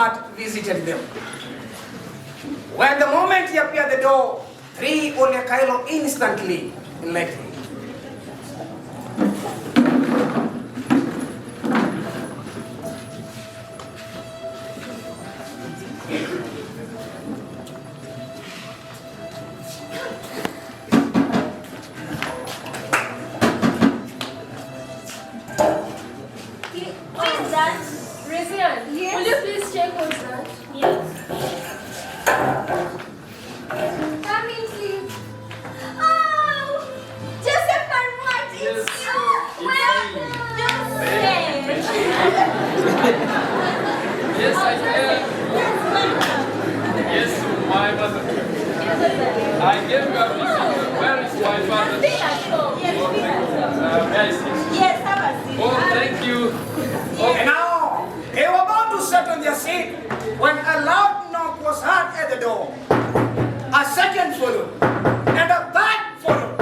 Harassment visited them. When the moment he appeared at the door, 3 Olarinkoi instantly left him. Resian, yes. Will you please check what's that? Yes. Come in, please. Oh, Joseph and what? It's you. Welcome. Joseph. Yes, I am. Yes, my mother. I gave you a visit. Where is my father? Stay at home. Yes, stay at home. May I sit? Yes, have a seat. Oh, thank you. And now, they were about to sit on their seat when a loud knock was heard at the door. A second followed, and a third followed.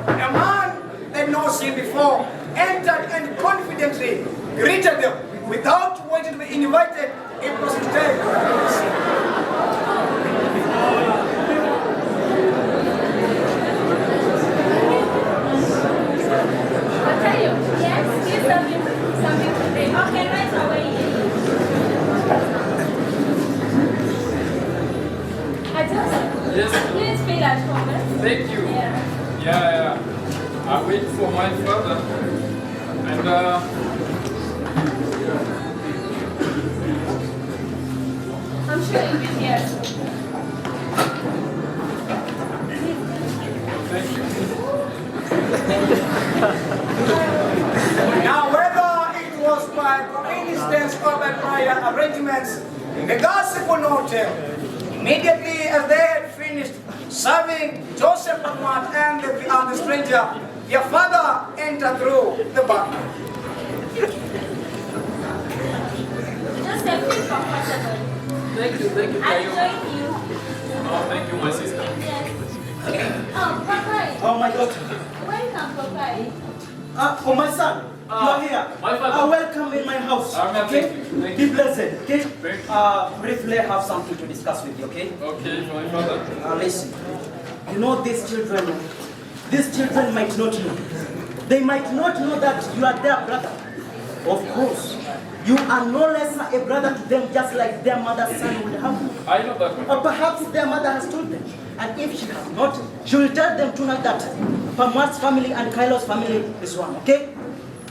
A man they had not seen before entered and confidently greeted them without waiting to be invited. It was instead. Yes, here's something to drink. Okay, right away. Yes. Please feel at home. Thank you. Yeah. I wait for my father. And I'm sure you'll be here. thank you. Now, whether it was by coincidence or by prior arrangements, the gospel no tell. Immediately as they had finished serving Joseph and the stranger, their father entered through the back. Joseph, feel comfortable. Thank you. I'll join you. Oh, thank you, my sister. Yes. Oh, Papa. Oh, my daughter. Welcome, Papa. Oh, my son. You are here. My father. Welcome in my house. Amen. Okay? Thank Be you. blessed. Okay? Thank you. Briefly, I have something to discuss with you. Okay? Okay, my father. Listen. You know these children might not know. They might not know that you are their brother. Of course. You are no less a brother to them, just like their mother's son will have. I know that. Or perhaps their mother has told them. And if she has not, she will tell them tonight that Pamar's family and Kylo's family is one, okay?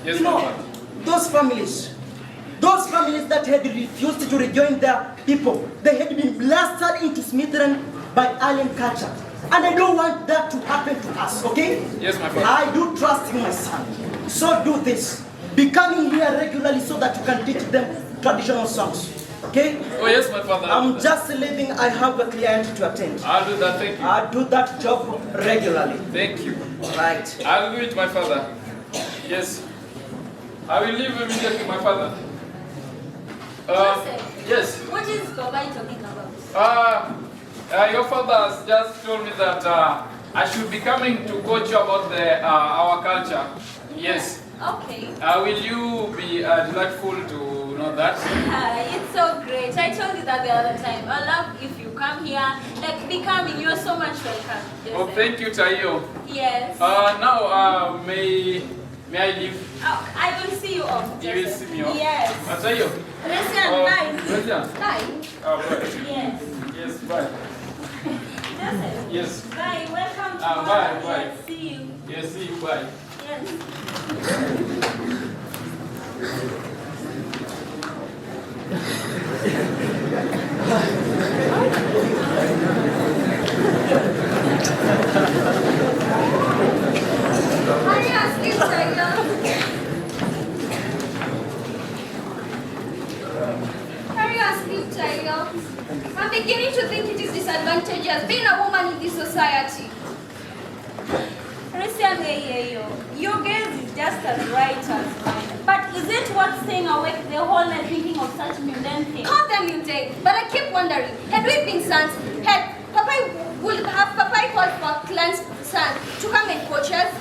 Yes, you know, my father. those families that had refused to rejoin their people, they had been blasted into smithereens by alien culture. And I don't want that to happen to us, okay? Yes, my father. I do trust you, my son. So do this. Be coming here regularly so that you can teach them traditional songs. Okay? Oh, yes, my father. I'm just leaving. I have a client to attend. I'll do that, thank you. I do that job regularly. Thank you. Right. I'll do it, my father. Yes. I will leave immediately, my father. Joseph. Yes. What is Papa talking about? Your father has just told me that I should be coming to coach you about our culture. Yes. Okay. Will you be delightful to know that? It's so great. I told you that the other time. I love if you come here. Like, be coming. You're so much welcome. Oh, thank you, Tayo. Yes. Now, may I leave? Oh, I will see you off. You will see me off? Yes. Tayo. Resian, bye. Resian. Bye. Bye. Yes. Yes, bye. Joseph. Yes. Bye. Welcome to Bye. Yes, see you. Yes, see you, bye. Yes. I'm beginning to think it is disadvantageous being a woman in this society. Resian, your gaze is just as right as mine. But is it worth staying awake the whole night thinking of such mundane things? Call them mundane, but I keep wondering, had we been sons, would Papa called for Clan's son to come and coach us?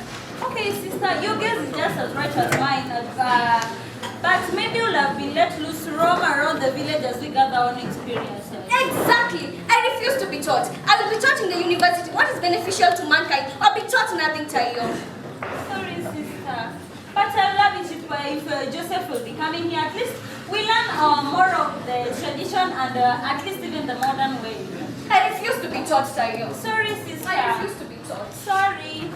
Okay, sister, your gaze is just as right as mine. But maybe you'll have been let loose roam around the village as we gather on experiences. Exactly. I refuse to be taught. I will be taught in the university what is beneficial to mankind, or be taught nothing, Tayo. Sorry, sister. But I love it if Joseph will be coming here. At least we learn more of the tradition and at least even the modern way. I refuse to be taught, Tayo. Sorry, sister. I refuse to be taught. Sorry.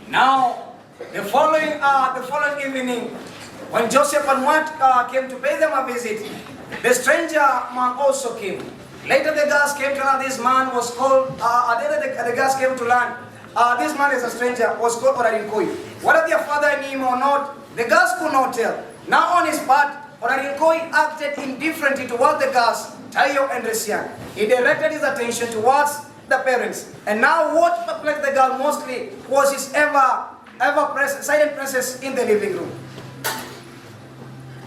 Now, the following evening, when Joseph and Matt came to pay them a visit, the stranger man also came. Later the girls came to learn this man was called, the girls came to learn, this man is a stranger, was called Olarinkoi. Whether their father knew him or not, the girls could not tell. Now on his part, Olarinkoi acted indifferently towards the girls, Tayo and Resian. He directed his attention towards the parents. And now what perplexed the girl mostly was his silent presence in the living room.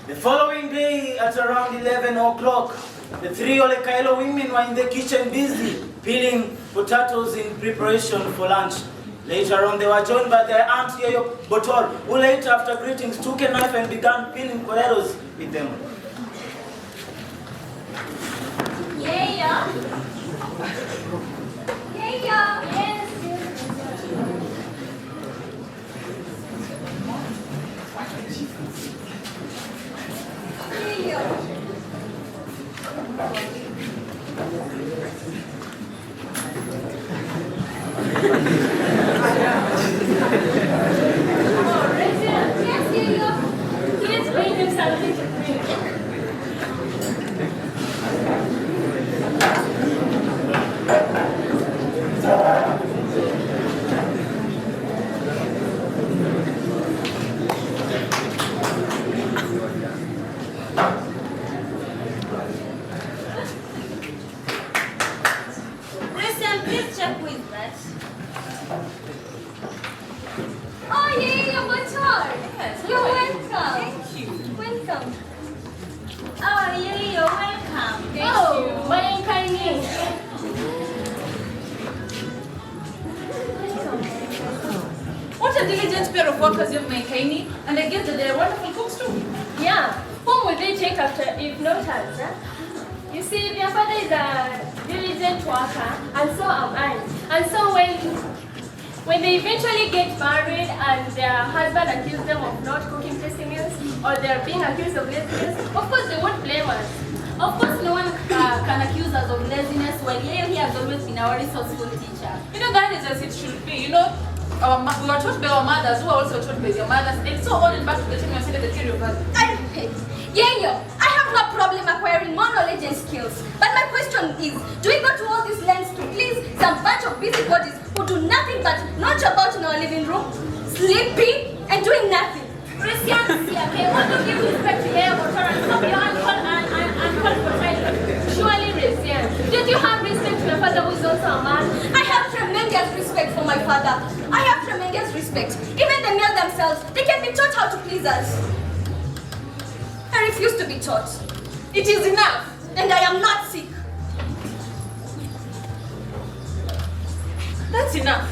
The following day, at around 11 o'clock, the three Olekailo women were in the kitchen busy peeling potatoes in preparation for lunch. Later on, they were joined by their aunt Yoyo Botol, who later, after greetings, took a knife and began peeling potatoes with them. Yeah. Yes. Please bring him something to drink. Resian, please check with that. Oh, yeah, Butchar. Yes, You're hi. welcome. Thank you. Welcome. Oh, yeah, you're welcome. What a diligent pair of workers you've made, Kaini. And I guess that they're wonderful cooks too. Yeah, whom will they take after if not us? Huh? You see, their father is a diligent worker, and so am I. And so when they eventually get married and their husband accuses them of not cooking tasty meals, or they're being accused of laziness, of course they won't blame us. Of course, no one can accuse us of laziness when he has always been our resourceful teacher. You know, that is as it should be. You know, we were taught by our mothers, who are also taught by their mothers. And so on and back to the time you said the theory of us. I have no problem acquiring more knowledge and skills. But my question is, do we go to all these lengths to please some bunch of busybodies who do nothing but notch about in our living room, sleeping and doing nothing? Resian, okay, want to give respect to your motor and stop your uncalled for title. Surely, Resian, don't you have respect for your father who is also a man? I have tremendous respect for my father. I have tremendous respect. Even the male themselves, they can be taught how to please us. I refuse to be taught. It is enough. And I am not sick. That's enough.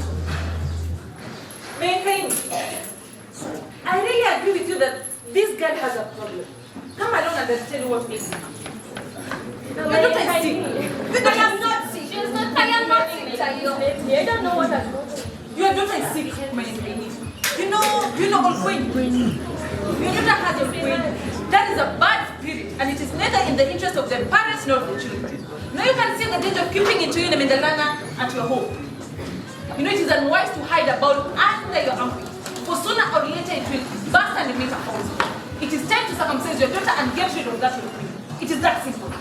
Kaini, I really agree with you that this girl has a problem. Come along and I'll tell you what makes it. Your daughter is sick. I am not sick. I am not sick, Tayo. I don't know what has happened. Your daughter is sick, my Kaini. You know Olarinkoi. Your daughter has a brain. That is a bad spirit, and it is neither in the interest of the parents nor of the children. Now you can see the danger of keeping it to you in the lana at your home. You know it is unwise to hide about under your armpit, for sooner or later it will burst and emit a house. It is time to circumcise your daughter and get rid of that brain. It is that simple.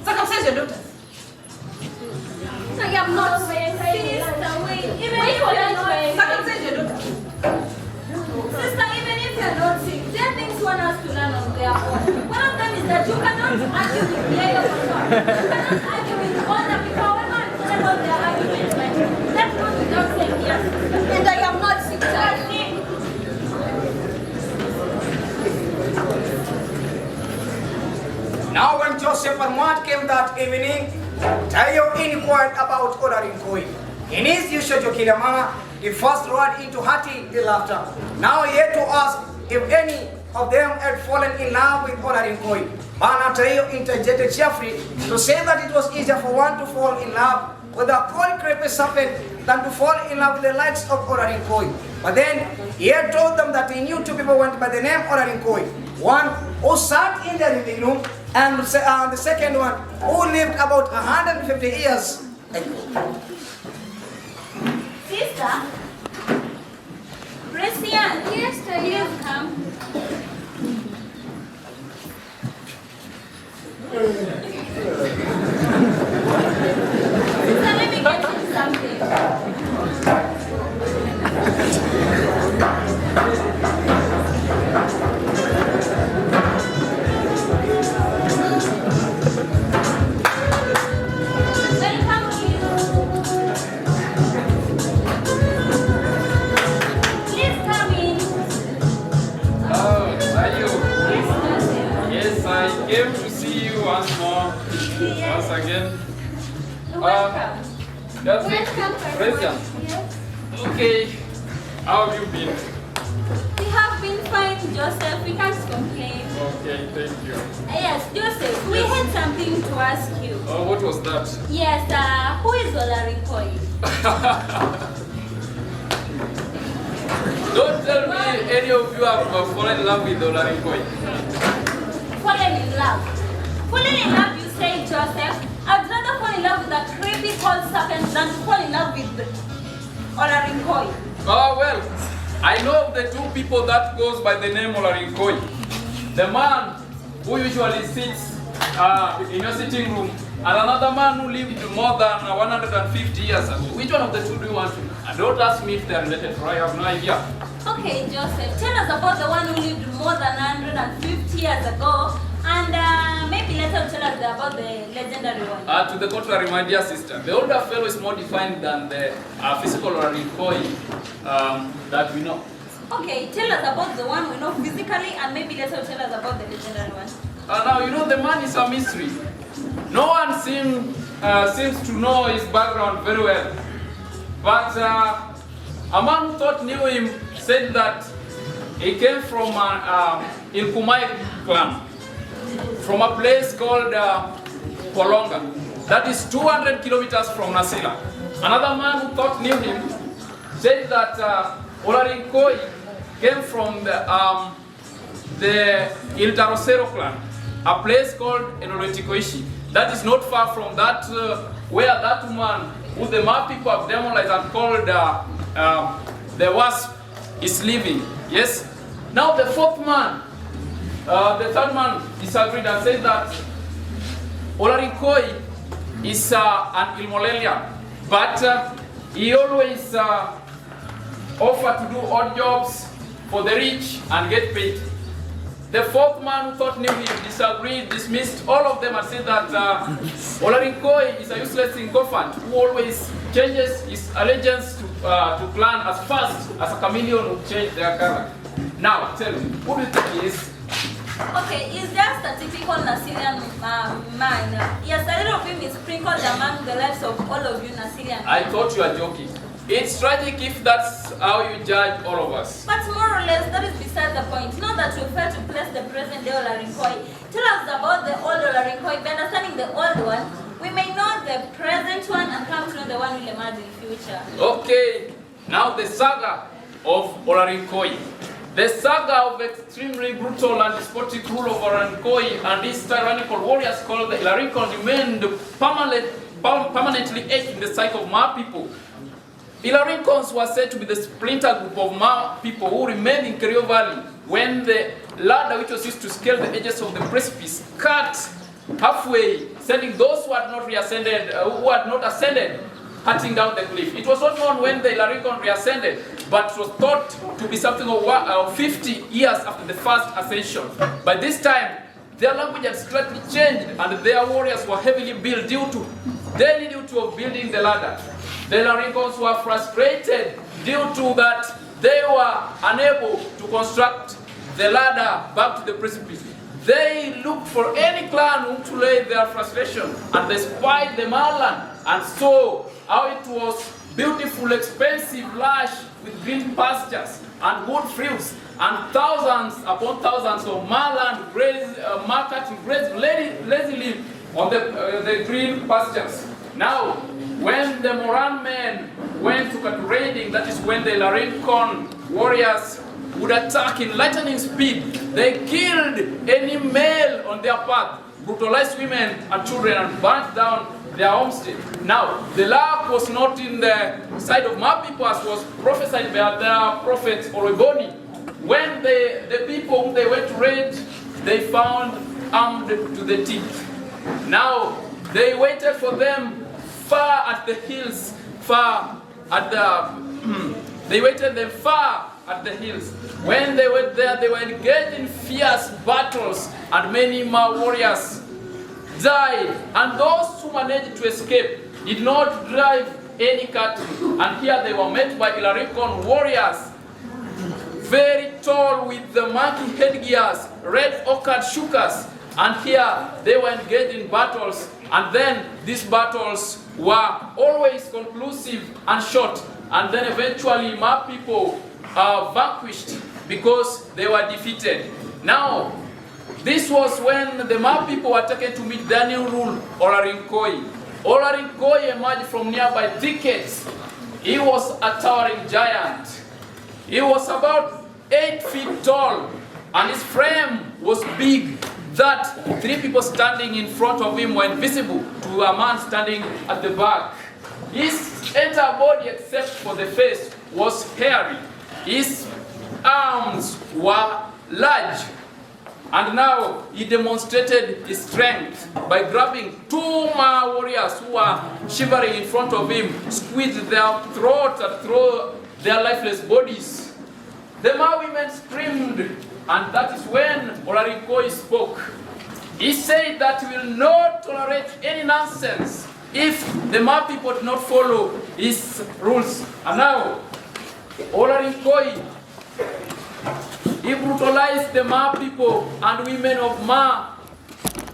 Circumcise your daughter. I am not Sister, wait, even Wait if for you're that not way. Circumcise your daughter. Sister, even if you're not sick, there are things one has to learn on their own. One of them is that you cannot argue with the other person. You cannot argue with other people. However about their argument, like, that's not without saying yes. And I am not sick, Tayo. Now when Joseph and Matt came that evening, Tayo inquired about Olarinkoi. In his usual jocular manner, he first roared into hearty laughter. Now he had to ask if any of them had fallen in love with Olarinkoi. Banatayo interjected cheerfully to say that it was easier for one to fall in love with a cold creepy serpent than to fall in love with the likes of Olarinkoi. But then he had told them that he knew two people went by the name Olarinkoi. One who sat in their living room, and the second one who lived about 150 years ago. Sister, Resian, Yes, please come. Sister, let me get you something. Welcome, please. Please come in. Oh, are you? Yes, Joseph. Yes, I came to see you once more. Yes. Once again. Welcome. That's Welcome, Resian. Yes. Okay. How have you been? We have been fine, Joseph. We can't complain. Okay, thank you. Yes, Joseph, we had something to ask you. Oh, what was that? Yes, who is Olarinkoi? Don't tell me any of you have fallen in love with Olarinkoi. Fallen in love. Fallen in love, you say, Joseph? I'd rather fall in love with a creepy cold serpent than to fall in love with Olarinkoi. Oh, well, I know of the two people that goes by the name Olarinkoi. The man who usually sits in your sitting room, and another man who lived more than 150 years ago. Which one of the two do you want to? And don't ask me if they are related, for I have no idea. Okay, Joseph, tell us about the one who lived more than 150 years ago, and maybe later tell us about the legendary one. To the contrary, my dear sister, the older fellow is more defined than the physical Olarinkoi that we know. Okay, tell us about the one we know physically, and maybe later tell us about the legendary one. Now, you know, the man is a mystery. No one seems to know his background very well. But a man who thought knew him said that he came from Ilkumai clan, from a place called Polonga. That is 200 kilometers from Nasila. Another man who thought knew him said that Olarinkoi came from the Iltarosero clan, a place called Olarinkoi. That is not far from that where that woman who the Ma people have demonized and called the wasp is living. Yes? Now the fourth man, the third man disagreed and said that Olarinkoi is an Ilmolelian, but he always offered to do odd jobs for the rich and get paid. The fourth man who thought knew him disagreed, dismissed all of them and said that Olarinkoi is a useless sycophant who always changes his allegiance to clan as fast as a chameleon would change their color. Now, tell me, who do you think he is? Okay, he's just a typical Nasirian man. Yes, a little of him is sprinkled among the lives of all of you Nasirian. I thought you were joking. It's tragic if that's how you judge all of us. But more or less, that is beside the point. You know that you fail to place the present day Olarinkoi. Tell us about the old Olarinkoi. By understanding the old one, we may know the present one and come to know the one we'll emerge in the future. Okay, now the saga of Olarinkoi. The saga of extremely brutal and despotic rule of Olarinkoi and these tyrannical warriors called the Olarinkoi remained permanently etched in the psyche of Ma people. Olarinkons were said to be the splinter group of Ma people who remained in Kerio Valley when the ladder which was used to scale the edges of the precipice cut halfway, sending those who had not ascended, cutting down the cliff. It was not known when the Olarinkon reascended, but it was thought to be something of 50 years after the first ascension. By this time, their language had slightly changed and their warriors were heavily built due to building the ladder. The Olarinkons were frustrated due to that they were unable to construct the ladder back to the precipice. They looked for any clan whom to lay their frustration, and they spied the Marland and saw how it was beautiful, expensive, lush, with green pastures and good fruits, and thousands upon thousands of market grazed lazily on the green pastures. Now, when the Moran men went to cut raiding, that is when the Olarinkoi warriors would attack in lightning speed, they killed any male on their path, brutalized women and children, and burnt down their homestead. Now, the luck was not in the side of my people, as was prophesied by the prophet Olarinkoi. When the people whom they went to raid, they found armed to the teeth. Now, they waited for them far at the hills, they waited them far at the hills. When they were there, they were engaged in fierce battles, and many more warriors died. And those who managed to escape did not drive any cattle. And here they were met by Olarinkoi warriors, very tall, with the monkey headgears, red ochred shukers. And here they were engaged in battles. And then these battles were always conclusive and short. And then eventually my people are vanquished because they were defeated. Now, this was when the Ma people were taken to meet their new rule, Olarinkoi. Olarinkoi emerged from nearby thickets. He was a towering giant. He was about 8 feet tall, and his frame was big, that 3 people standing in front of him were invisible to a man standing at the back. His entire body, except for the face, was hairy. His arms were large. And now he demonstrated his strength by grabbing 2 more warriors who were shivering in front of him, squeezed their throats and threw their lifeless bodies. The Ma women screamed, and that is when Olarinkoi spoke. He said that he will not tolerate any nonsense if the Ma people do not follow his rules. And now, Olarinkoi, he brutalized the Ma people and women of Ma,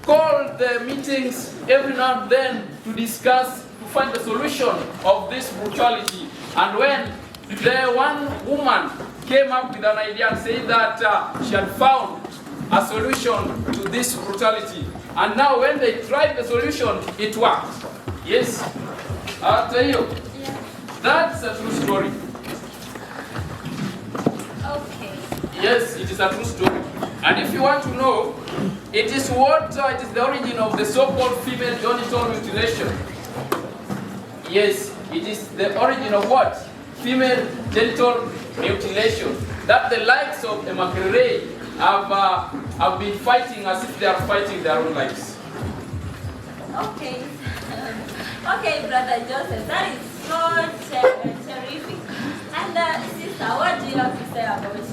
called the meetings every now and then to discuss, to find the solution of this brutality. And when the one woman came up with an idea and said that she had found a solution to this brutality. And now when they tried the solution, it worked. Yes, I'll tell you. Yeah. That's a true story. Okay. Yes, it is a true story. And if you want to know, it is the origin of the so-called female genital mutilation. Yes, it is the origin of what? Female genital mutilation. That the likes of Emma Ray have been fighting as if they are fighting their own lives. Okay. Okay, Brother Joseph, that is so terrific. And sister, what do you have to say about it?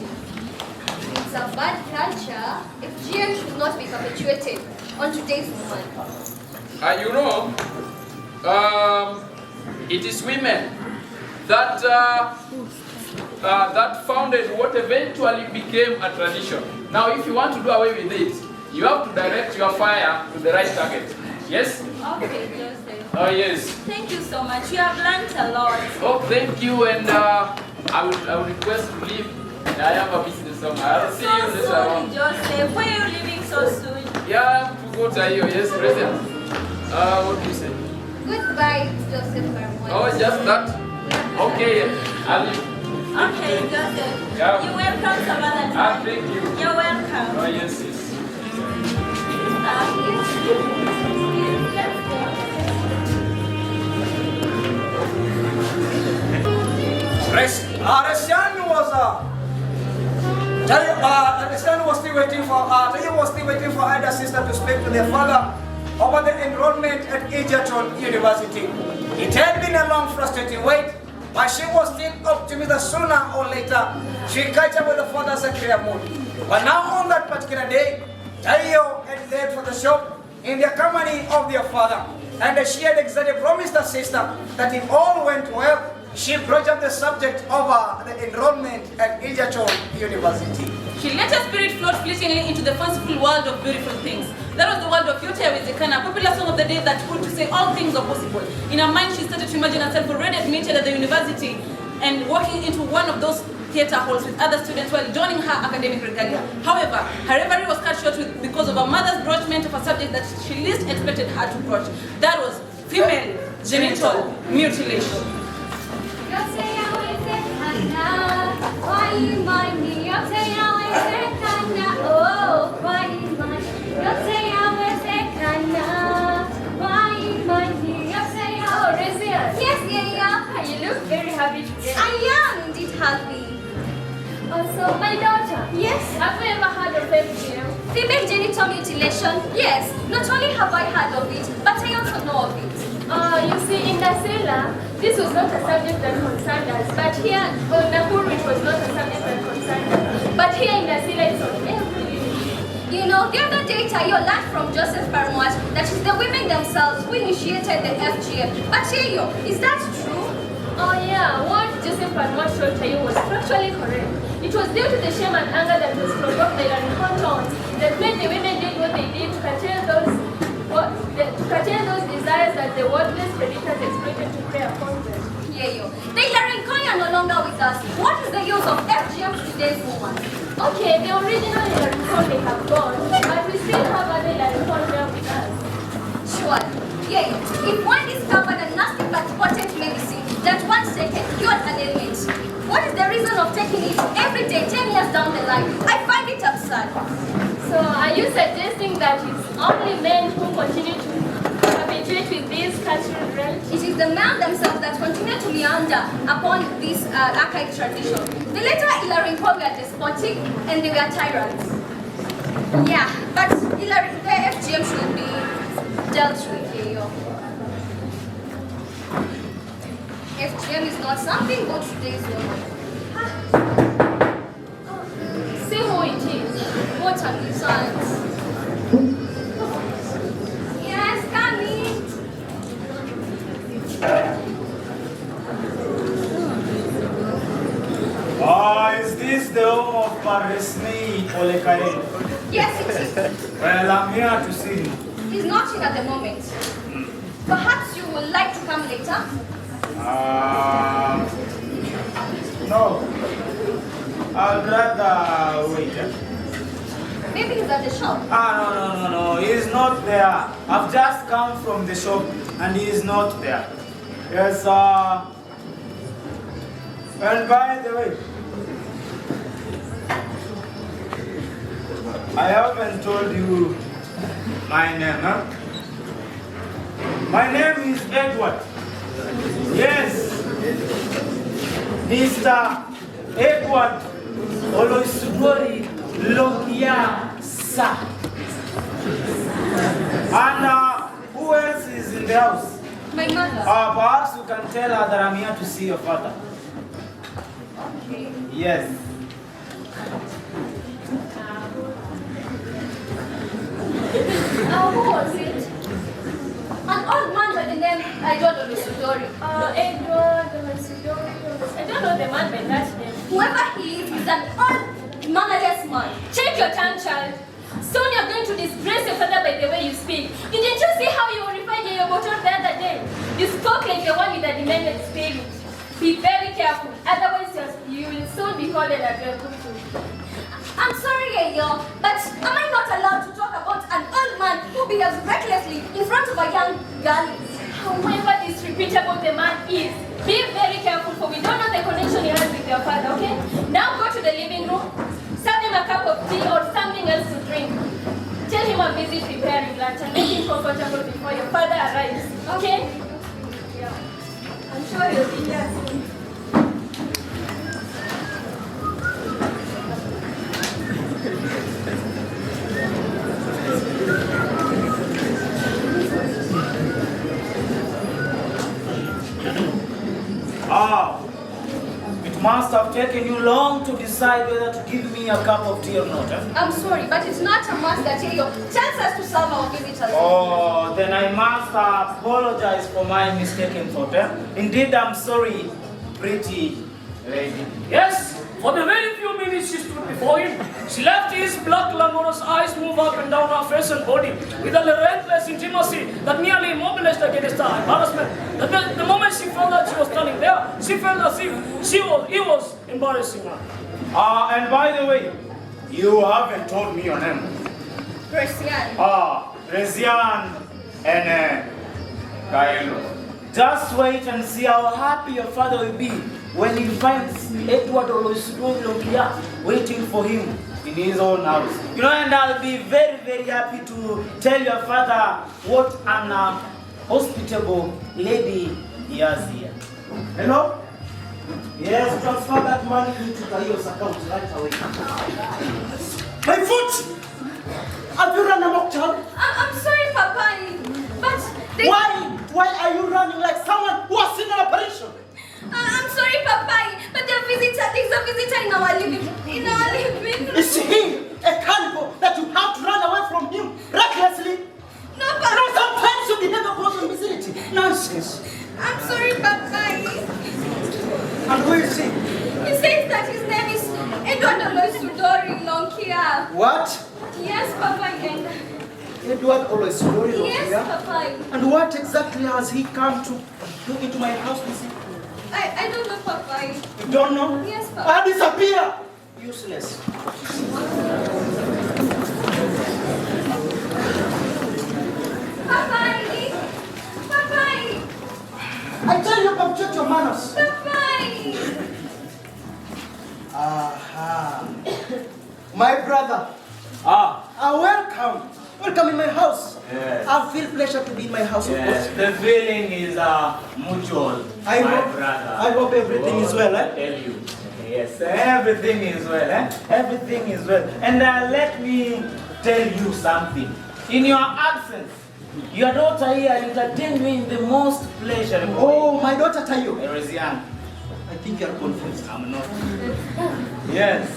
It's a bad culture if GM should not be perpetuated on today's woman. It is women that that founded what eventually became a tradition. Now, if you want to do away with it, you have to direct your fire to the right target. Yes? Okay, Joseph. Oh, yes. Thank you so much. You have learned a lot. Oh, thank you, and I would request to leave. I have a business somewhere. I'll see you later sorry, on. Joseph. Why are you leaving so soon? Yeah, to go to you. Yes, Resian. What do you say? Goodbye, Joseph Carmona. Oh, just that? Okay, I'll leave. Okay, Joseph. Yeah. You're welcome, Savannah. Thank you. You're welcome. Oh, yes, yes. Resian was still waiting for either sister to speak to their father about the enrollment at Egerton University. It had been a long, frustrating wait, but she was still optimistic that sooner or later she'd catch up with the father's clear mood. But now on that particular day, Tayo had left for the shop in the company of their father, and she had exactly promised her sister that if all went well, she broached up the subject of the enrollment at Egerton University. She She let her spirit float fleetingly into the fanciful world of beautiful things. That was the world of Yote Wezekana, a popular song of the day that put to say all things are possible. In her mind, she started to imagine herself already admitted at the university and walking into one of those theatre halls with other students while donning her academic regalia. However, her reverie was cut short because of her mother's broachment of a subject that she least expected her to broach. That was female genital mutilation. Oh, Resian. Yes, yeah. You look very happy today. I am indeed happy. Also, my daughter. Yes. Have you ever heard of FGM? Female genital mutilation? Yes. Not only have I heard of it, but I also know of it. You see, in Nasela, this was not a subject that concerned us. But here, on Nakuru, it was not a subject that concerned us. But here in Nasela, it's on every You know, the other day Tayo learned from Joseph Parmouat that it's the women themselves who initiated the FGM. But Tayo, is that true? Oh yeah, what Joseph Parmouat showed Tayo was factually correct. It was due to the shame and anger that was provoked by the encounters that made the women did what they did to curtail those desires that the worthless predators exploited to prey upon them. Yayo, the Olarinkoi are no longer with us. What is the use of FGM to today's woman? Okay, the original Olarinkoi may have gone, but we still have other Olarinkoi there with us. Sure. Yayo, if one discovered a nasty but potent medicine that once taken cured an ailment, what is the reason of taking it every day 10 years down the line? I find it absurd. So are you suggesting that it's only men who continue to habituate with these cultural relics? It is the men themselves that continue to meander upon this archaic tradition. The later Olarinkoi were despotic and they were tyrants. Yeah, but the FGM should be dealt with here. FGM is not something good today's woman. See who it is. What are the signs? Yes, coming. Is this the home of Paresni Olekael? Yes, it is. Well, I'm here to see him. He's not in at the moment. Perhaps you would like to come later? No. I'd rather wait. Maybe he's at the shop. No. He's not there. I've just come from the shop and he's not there. Yes, and by the way, I haven't told you my name, huh? My name is Edward. Yes, Mr. Edward Oloisugori Lokia Sa. And who else is in the house? My mother. Perhaps you can tell her that I'm here to see your father. Okay. Yes. Who was it? An old man by the name Edward Oloisugori. Edward, I don't know the man by that name. Whoever he is an old, mannerless man. Check your tongue, child. Soon you're going to disgrace your father by the way you speak. Didn't you see how you horrified your bottle the other day? You spoke like the one with a demented spirit. Be very careful, otherwise you will soon be called a Lagrakutu. I'm sorry, Yayo, but am I not allowed to talk about an old man who behaves recklessly in front of a young girl? However disreputable the man is, be very careful, for we don't know the connection he has with your father, okay? Now go to the living room, serve him a cup of tea or something else to drink. Tell him I'm busy preparing lunch and make him comfortable before your father arrives, okay? Yeah. I'm sure he'll be here soon. It must have taken you long to decide whether to give me a cup of tea or not. I'm sorry, but it's not a must that Yayo tells us to serve our visitors. Oh, then I must apologize for my mistaken thought. Indeed, I'm sorry, pretty lady. Yes, For the very few minutes she stood before him, she left his black glamorous eyes move up and down her face and body with a relentless intimacy that nearly immobilized against her embarrassment. The moment she felt that she was standing there, she felt as if he was embarrassing her. And by the way, you haven't told me your name. Resian. Resian and Kaelo. Just wait and see how happy your father will be when he finds Edward Olarinkoi waiting for him in his own house. You know, and I'll be very, very happy to tell your father what an hospitable lady he has here. Hello? Yes, transfer that money into Kayo's account right away. My foot! Have you run amok, child? I'm sorry, Papa, but they... Why are you running like someone who has seen an apparition? I'm sorry, Papa, but there's a visitor in our living room. Is he a cannibal that you have to run away from him recklessly? No, Papa. You know, sometimes you behave according to vicinity. Nonsense. I'm sorry, Papa. And who is he? He says that his name is Edward Olarinkoi. What? Yes, Papa, and... Edward Olarinkoi. Yes, Papa. And what exactly has he come to do into my house this evening? I don't know, Papa. You don't know? Yes, Papa. I disappear. Useless. Papa. I tell you, object your manners. Papa. Aha. My brother. Welcome. Welcome in my house. Yes. I feel pleasure to be in my house, of course. The feeling is mutual, I my hope, brother. I hope everything is well, I eh? tell you. Yes, everything is well, eh? Everything is well. And let me tell you something. In your absence, your daughter here entertained me in the most pleasurable way. Oh, my daughter Tayo. Resian. I think you're confused. I'm not. Yes.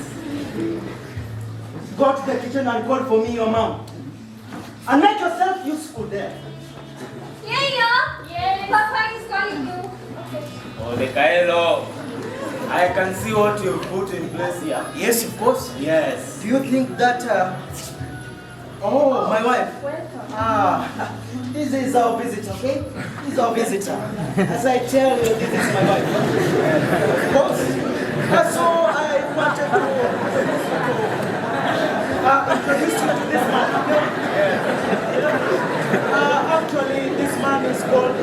Go to the kitchen and call for me your mom. And make yourself useful there. Yeah. Yes. Papa is calling you. Oh, the Kaelo. I can see what you put in place here. Yes, of course. Yes. Do you think that... Oh, my wife. Welcome. This is our visitor, okay? This is our visitor. As I tell you, this is my wife. Of course. So I wanted to introduce you to this man, okay? Actually, this man is called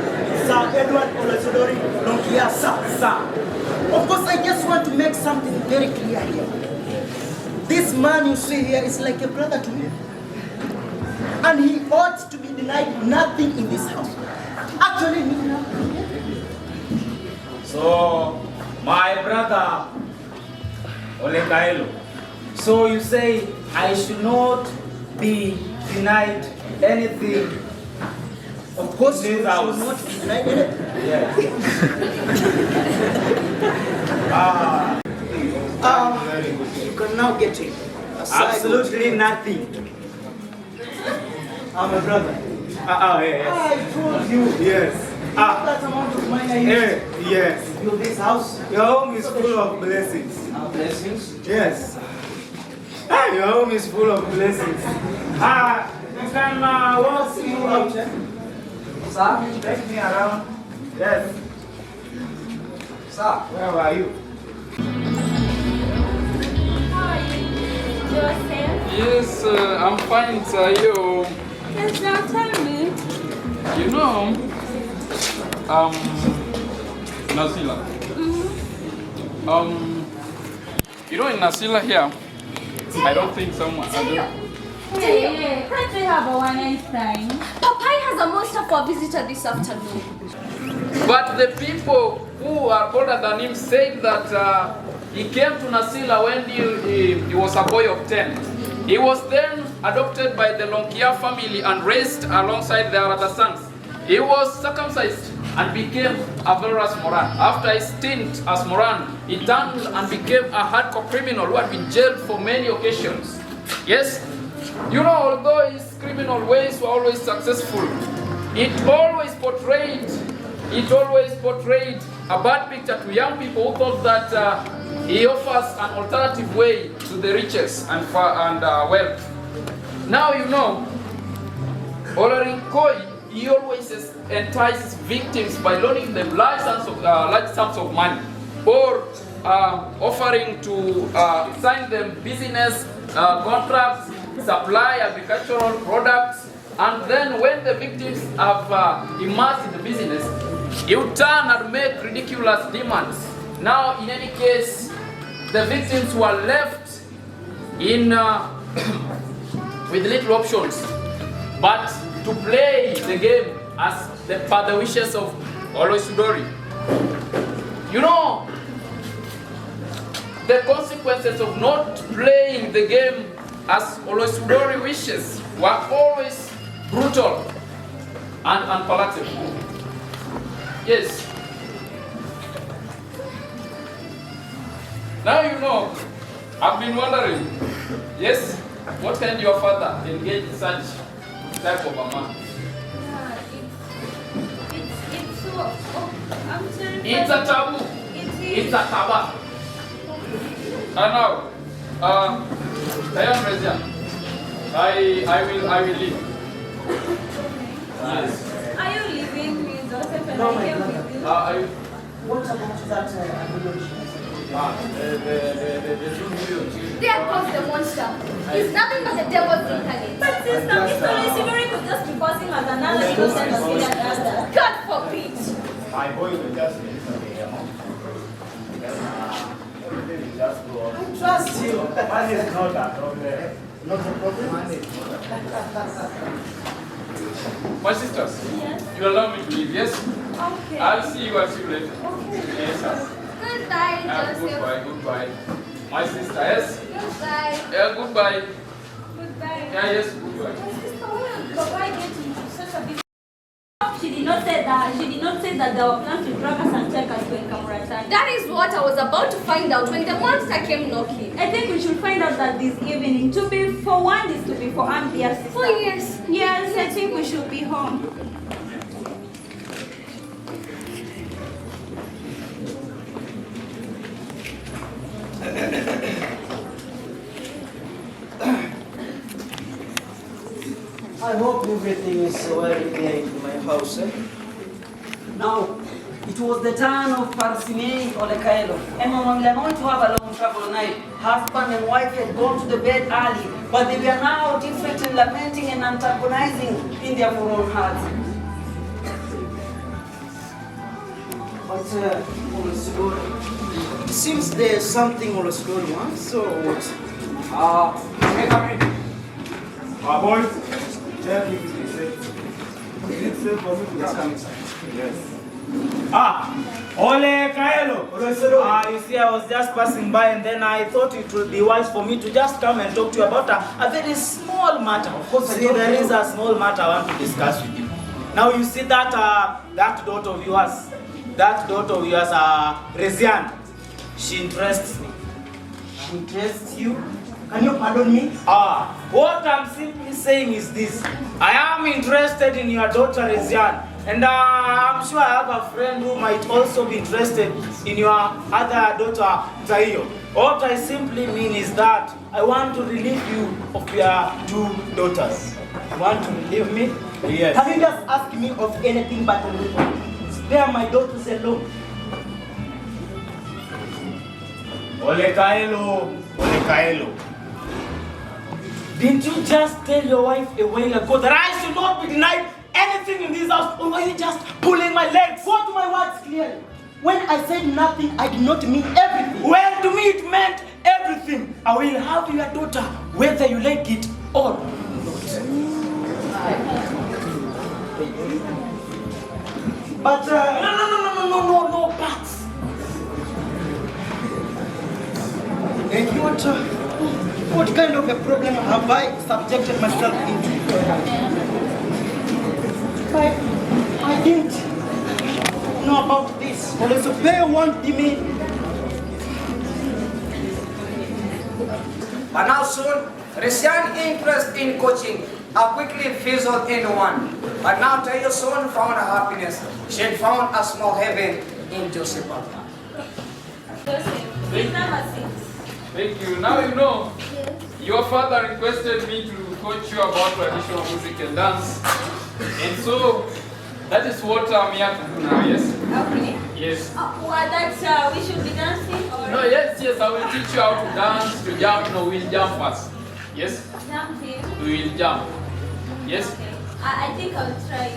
Sir Edward Olarinkoi, sir. Of course, I just want to make something very clear here. This man you see here is like a brother to me. And he ought to be denied nothing in this house. Actually, me nothing. So, my brother, Olekaelo, so you say I should not be denied anything? Of course, you This should house. not be denied anything. Yes. You can now get it. Absolutely nothing. I'm a brother. Yes. I told you. Yes. That amount of money I used Yes. to build this house. Your home is full of blessings. Blessings. Yes. Your home is full of blessings. You can walk you out. Sir, take me around. Yes. Sir, where were you? How are you? Joseph? Yes, I'm fine, sir. You Yes, now tell me. know, Nasila. You know, in Nasila here, I don't think someone. Hey, can't we have a one night time? Papa has a monster for a visitor this afternoon. But the people who are older than him said that he came to Nasila when he was a boy of 10. He was then adopted by the Lonkia family and raised alongside their other sons. He was circumcised and became a valorous Moran. After his stint as Moran, he turned and became a hardcore criminal who had been jailed for many occasions. Yes, you know, although his criminal ways were always successful, it always portrayed a bad picture to young people who thought that he offers an alternative way to the riches and wealth. Now you know, Olarinkoi, he always entices victims by loaning them large sums of money, or offering to sign them business contracts, supply agricultural products, and then when the victims have immersed in the business, he would turn and make ridiculous demands. Now, in any case, the victims were left in with little options but to play the game as per the wishes of Oloisudori. You know, the consequences of not playing the game as Oloisudori wishes were always brutal and unpalatable. Yes. Now you know, I've been wondering, yes, what can your father engage in such type of a man? It's a taboo. It's a taboo. And now, I am Resian. I will leave. Yes. Are you leaving me, Joseph, and No, I my came brother. with you? What about that ambulance? There comes the monster. He's nothing but the devil's incarnate. But sister, Mr. Oloisudori could just be posing as another innocent Australian elder. God forbid. My boy will just be everything will just go on. I trust you. Money is not a problem. Not a problem. My sisters, Yes. you allow me to leave, yes? Okay. I'll see you at you later. Okay. Yes, sir. Goodbye, Joseph. Goodbye. My sister, yes? Goodbye. Yeah, goodbye. Goodbye. Yeah, yes, goodbye. My sister, why get into such a big... She did not say that. She did not say that they were planning to drag us and take us to Nkamuratan. That is what I was about to find out when the monster came knocking. I think we should find out that this evening, to be for one, is to be for Ambia's sister. Oh, yes. Yes, I think we should be home. I hope everything is well here in my house. Now, it was the turn of Parsimei Olekaelo. Emma, we are going to have a long travel night. Husband and wife had gone to the bed early, but they were now different and lamenting and antagonizing in their own hearts. But Oloisudori, it seems there's something Oloisudori wants, so what? Come in. Boys, tell me if it is safe. Is it safe for me to come inside? Yes. Ole Kaelo. You see, I was just passing by and then I thought it would be wise for me to just come and talk to you about a very small matter. Of course, see, there is a small matter I want to discuss with you. Now, you see that daughter of yours, Resian, she interests me. She interests you? Can you pardon me? What I'm simply saying is this. I am interested in your daughter Resian, and I'm sure I have a friend who might also be interested in your other daughter Taio. What I simply mean is that I want to relieve you of your two daughters. You want to relieve me? Yes. Have you just asked me of anything but a little? Spare my daughters alone. Ole Kaelo. Didn't you just tell your wife a while ago that I should not be denied anything in this house, or were you just pulling my legs? Quote my words clearly. When I said nothing, I did not mean everything. Well, to me it meant everything. I will have your daughter, whether you like it or not. But No buts. and what kind of a problem have I subjected myself into? I didn't know about this. Oloisudori wanted me. But now soon, Resian's interest in coaching quickly fizzled into one. But now Tayo soon found her happiness. She had found a small heaven in Joseph. Joseph, Please have a seat. Thank you. Now you know. Yes. Your father requested me to coach you about traditional music and dance. And so, that is what I'm here to do now, yes? Okay. Yes. What that we should be dancing or No, yes, I will teach you how to dance, to jump. No, we'll jump first. Yes? jumping? We will jump. Yes? Okay. I think I'll try.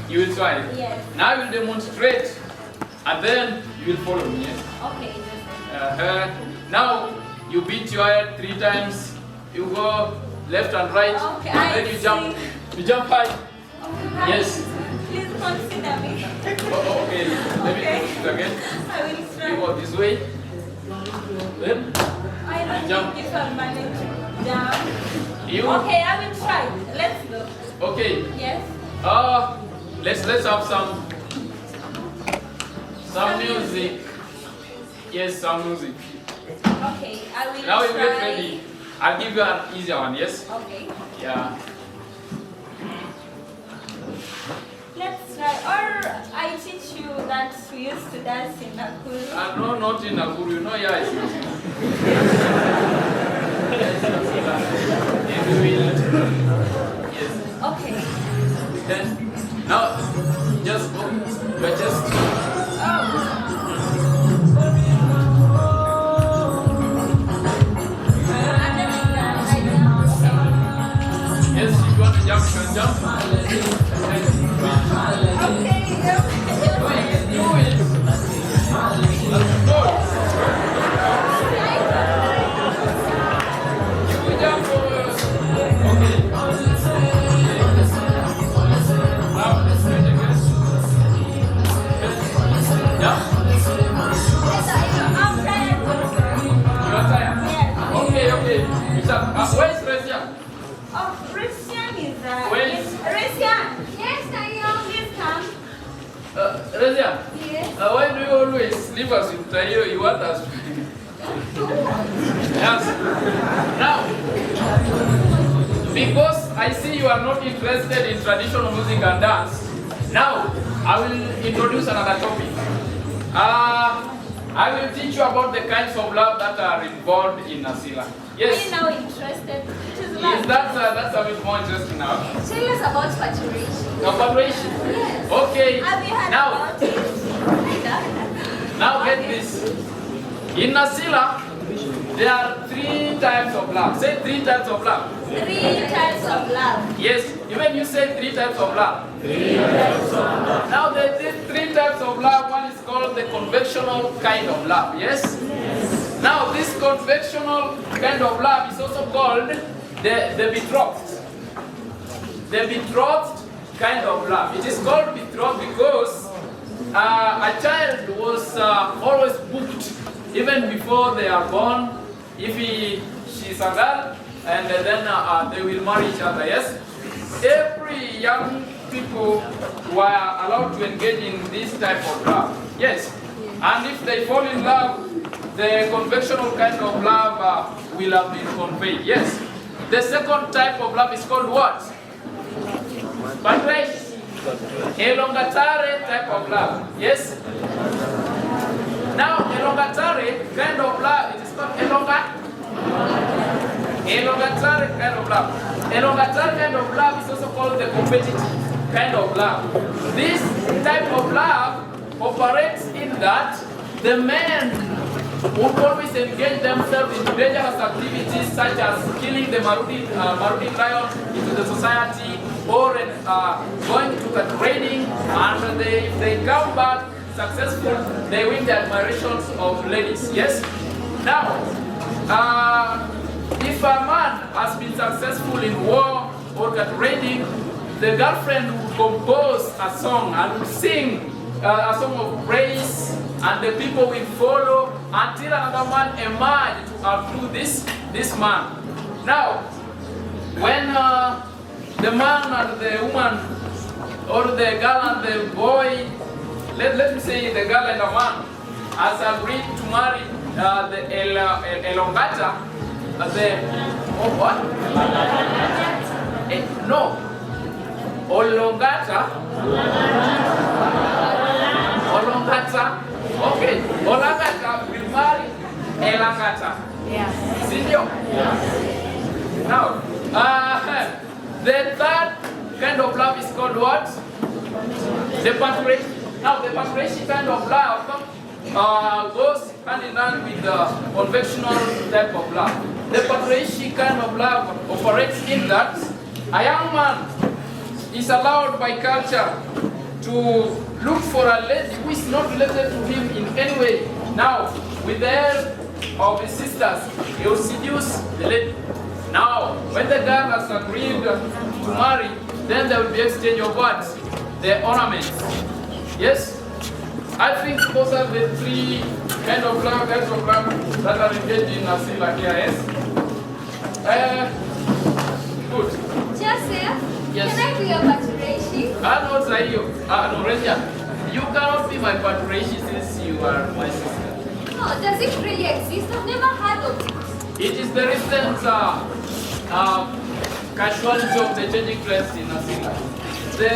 You will try. Yes. Now you will demonstrate, and then you will follow me, yes? Okay. Now, you beat your head 3 times. You go left and right. Okay, and then I you jump. see. You jump high. Okay. Yes. Please consider me. Okay. Let me do it again. I will try. You go this way. Then I don't jump. think if I'll manage to jump. you. Okay, I will try. Let's go. Okay. Yes. Let's have some music. Yes, some music. Okay, I will Now you try. get ready. I'll give you an easier one. Yes. Okay. Yeah. Let's try. Or I teach you that we used to dance in Nakuru. No, not in Nakuru. You know, yeah, it's easy. And we will. Yes. Okay. Then now, just go. But just. Yes, if you want to jump, you can jump. Do it. That's good. You jump over. Okay. Now, let's try it again. Jump. You are tired? Okay. Where is Resian? Resian is Where? Resian. Yes, I am. Please come. Resian, Yes. why do you always leave us with Tayo? You want us to... Yes. Now, because I see you are not interested in traditional music and dance, now I will introduce another topic. I will teach you about the kinds of love that are involved in Nasila. Are Yes. you now interested? It is Yes, love. that's a bit more interesting now. Tell us about faturation. Cooperation. Yes. Okay. Have you heard Now, about it? now get this. In Nasila, there are 3 types of love. Say 3 types of love. 3 types of love. Yes, even you say 3 types of love. 3 types of love. Now there are 3 types of love. One is called the conventional kind of love. Yes? Now this conventional kind of love is also called the betrothed. The betrothed kind of love. It is called betrothed because a child was always booked even before they are born. If she's a girl, and then they will marry each other. Yes, every young people were allowed to engage in this type of love. Yes, and if they fall in love, the conventional kind of love will have been conveyed. Yes, the second type of love is called what? Patrish. Elongatare type of love. Yes. Now, elongatare kind of love, it is called elongatare kind of love. Elongatare kind of love is also called the competitive kind of love. This type of love operates in that the men would always engage themselves in dangerous activities such as killing the marauding lion into the society, or going to the trading, and if they come back successful, they win the admirations of ladies. Yes? Now, if a man has been successful in war or at raiding, the girlfriend will compose a song and will sing a song of praise, and the people will follow until another man emerges to outdo this man. Now, when the man and the woman, or the girl and the boy, let me say the girl and the man, has agreed to marry the elongata, what? No. Olongata. Okay. Olongata will marry Now, the third kind of love is called what? The patriarchy. Now, the patriarchy kind of love goes hand in hand with the conventional type of love. The patriarchy kind of love operates in that a young man is allowed by culture to look for a lady who is not related to him in any way. Now, with the help of his sisters, he will seduce the lady. Now, when the girl has agreed to marry, then there will be exchange of what? The ornaments. Yes? I think those are the three kinds of love that are engaged in Asila here, yes? Good. Joseph, Yes. can I be your patriarchy? No, Resian, you cannot be my patriarchy since you are my sister. No, does it really exist? I've never heard of it. It is the recent casualty of the changing place in Asila. The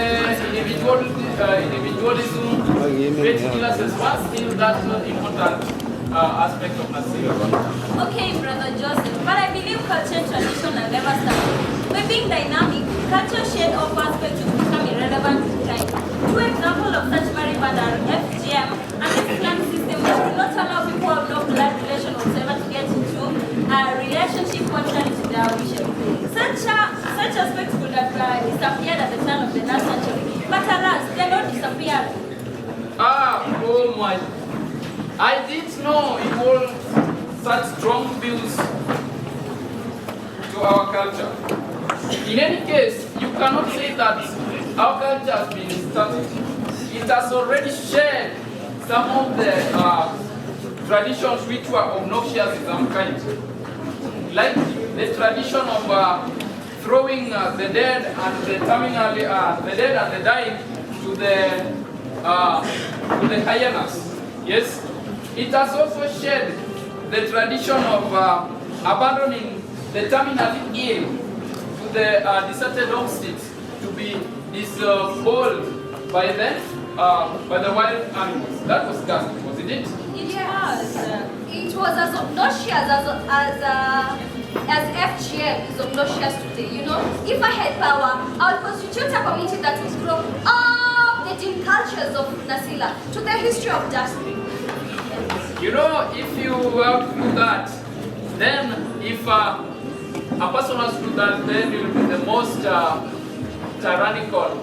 individualism creating us as one still that important aspect of Asila. Okay, Brother Joseph, but I believe culture and tradition are never static. By being dynamic, culture shed off aspects to become irrelevant in time. Two examples of such marriage are FGM and the Islam system, which do not allow people of no blood relation whatsoever to get into a relationship contrary to their wishes. Such aspects could have disappeared at the turn of the last century, but alas, they don't disappear. Oh my. I didn't know it was such strong views to our culture. In any case, you cannot say that our culture has been static. It has already shared some of the traditions which were obnoxious in some kind. Like the tradition of throwing the dead and the terminally the dead and the dying to the hyenas. Yes, it has also shared the tradition of abandoning the terminally ill to the deserted homesteads to be disposed by the wild animals. That was done, wasn't it? It was as obnoxious as FGM is obnoxious today, you know. If I had power, I would constitute a committee that would grow all the dim cultures of Nasila to the history of dustbin. You know, if you have to do that, then if a person has to do that, then he will be the most tyrannical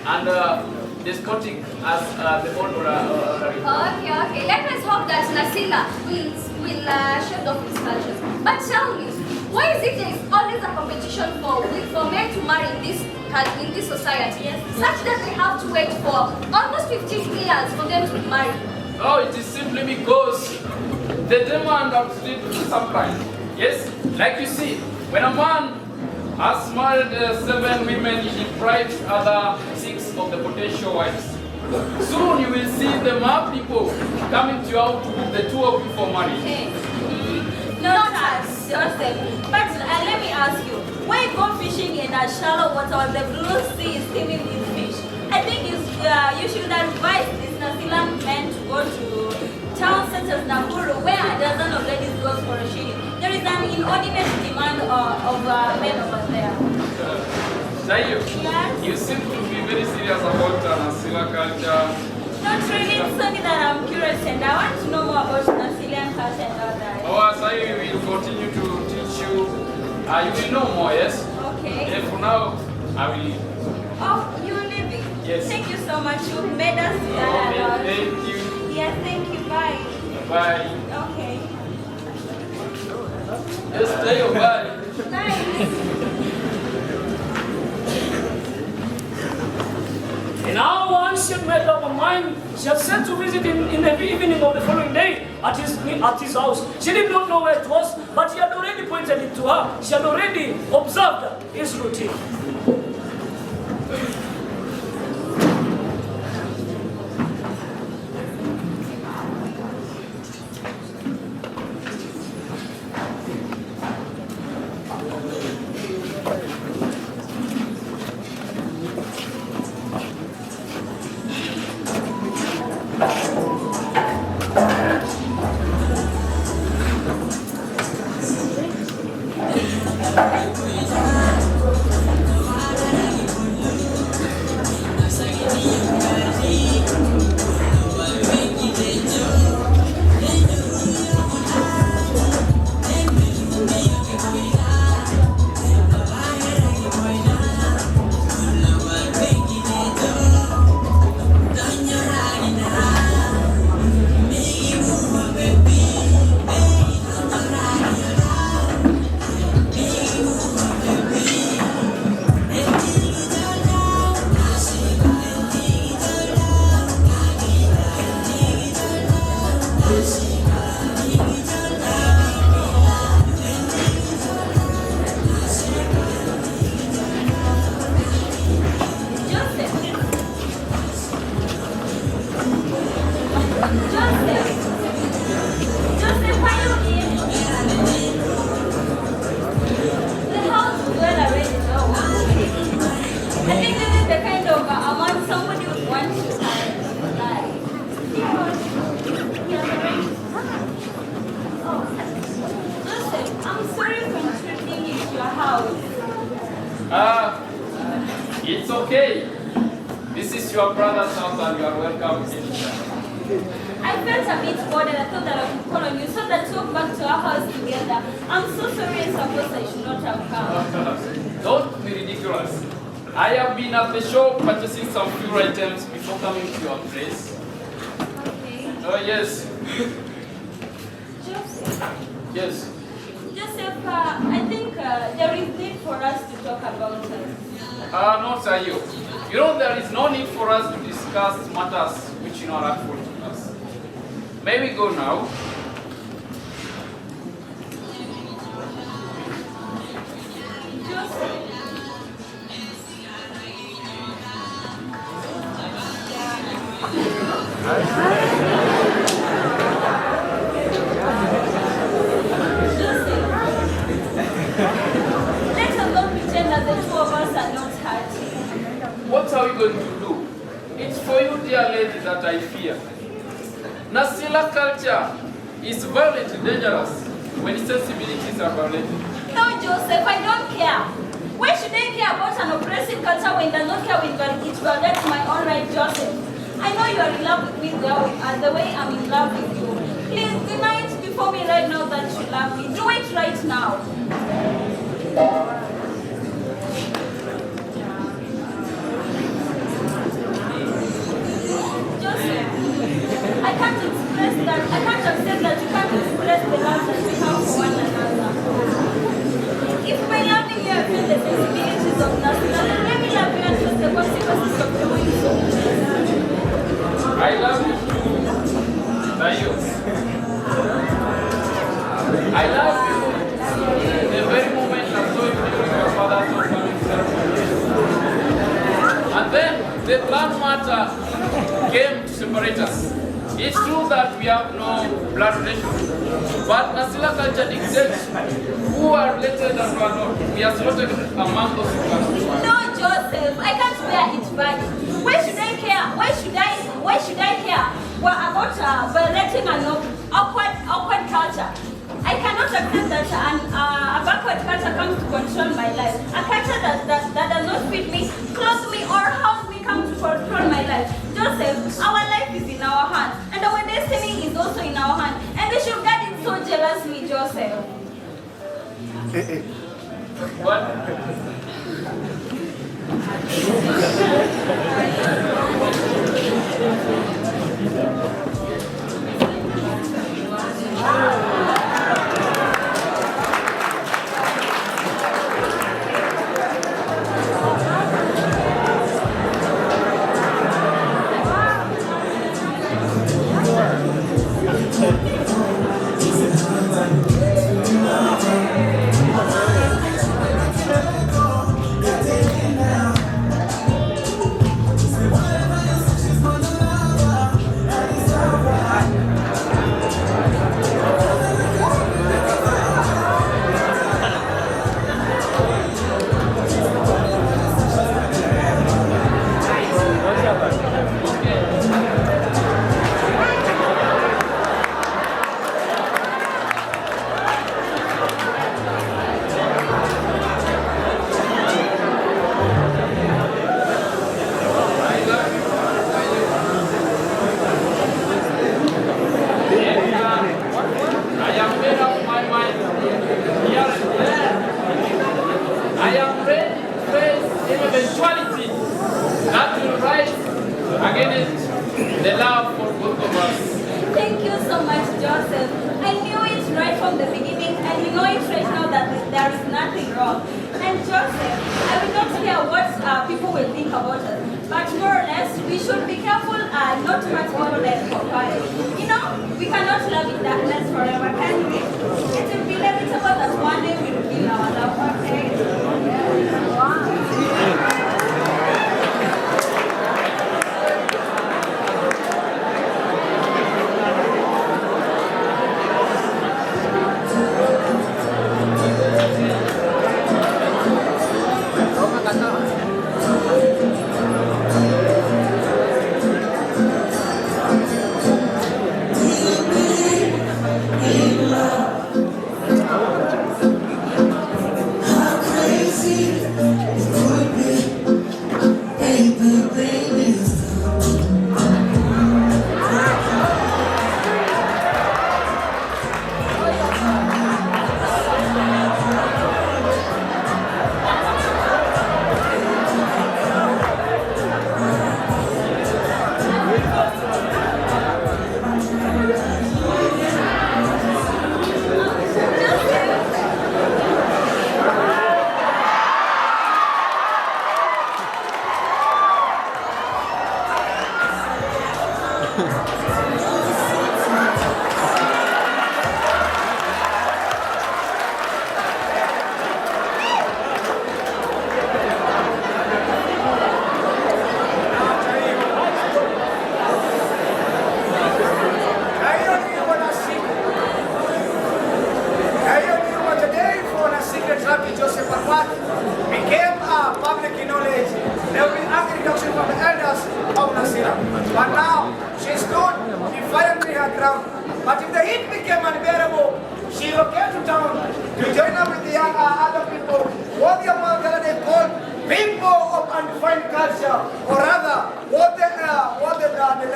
and despotic as the old Olarinkoi. Okay. Let us hope that Nasila will shed off his cultures. But tell me, why is it there is always a competition for men to marry in this society, such that they have to wait for almost 15 years for them to be married? Oh, it is simply because the demand outstrips the supply. Yes, like you see, when a man has married 7 women, he deprives other 6 of the potential wives. Soon you will see the more people coming to you out to book the 2 of you for marriage. Okay. Not us, Joseph. But let me ask you, why go fishing in a shallow water when the blue sea is teeming with fish? I think you should advise these Nasilan men to go to towns such as Nakuru, where a dozen of ladies goes for a shilling. There is an inordinate demand of men over there. Zayu, Yes? you seem to be very serious about Nasila culture. Not really, it's only that I'm curious and I want to know more about Nasilan culture and all that. Oh, Zayu will continue to teach you. You will know more, yes? Okay. And for now, I will. Oh, you're leaving? Yes. Thank you so much. You made us Okay, thank you. Yes, thank you. Bye. Bye. Okay. Yes, stay your bye. Nice. And now once she had made up her mind, she had sent to visit him in the evening of the following day at his house. She did not know where it was, but he had already pointed it to her. She had already observed his routine. Joseph, why are you here? The house is well already now. I think this is the kind of amount somebody would want to buy. Joseph, I'm sorry for intruding into your house. It's okay. This is your brother's house and you are welcome anytime. I felt a bit bored and I thought that I would call on you so that we walk back to our house together. I'm so sorry, I suppose I should not have come. Don't be ridiculous. I have been at the shop purchasing some few items before coming to your place. Okay. Oh, yes. Joseph. Yes. Joseph, I think there is need for us to talk about it. No, sir, you. You know, there is no need for us to discuss matters which you know are hurtful to us. May we go now? Joseph. Let us not pretend that the two of us are not hurting. What are we going to do? It's for you, dear lady, that I fear. Nasila culture is violent and dangerous when sensibilities are violated. No, Joseph, I don't care. Why should I care about an oppressive culture when it does not care when it violates my own right, Joseph? I know you are in love with me the way I'm in love with you. Please deny it before me right now that you love me. Do it right now. Joseph, I can't express that. I can't accept that you can't express the love that we have for one another. If by loving you I feel the sensibilities of nothing, then let me love you and trust the consequences of doing so. I love you too, Tayo. I love you the very moment I saw you during your father's homecoming ceremony. And then the blood matter came to separate us. It's true that we have no blood relation, but Nasila culture dictates who are related and who are not. We are slaughtered among those who are. No, Joseph, I can't bear it back. Why should I care? Why should I care? Well, about violating an awkward culture. I cannot accept that a backward culture comes to control my life. A culture that does not fit me, clothe me, or house me comes to control my life. Joseph, our life is in our hands, and our destiny is also in our hands, and we should guard it so jealously, Joseph. What? became public knowledge. There will be introduction from the elders of Nasira. But now she stood defiantly her ground. But if the heat became unbearable, she came to town to join up with the other people, what the they called people of undefined culture, or rather, what the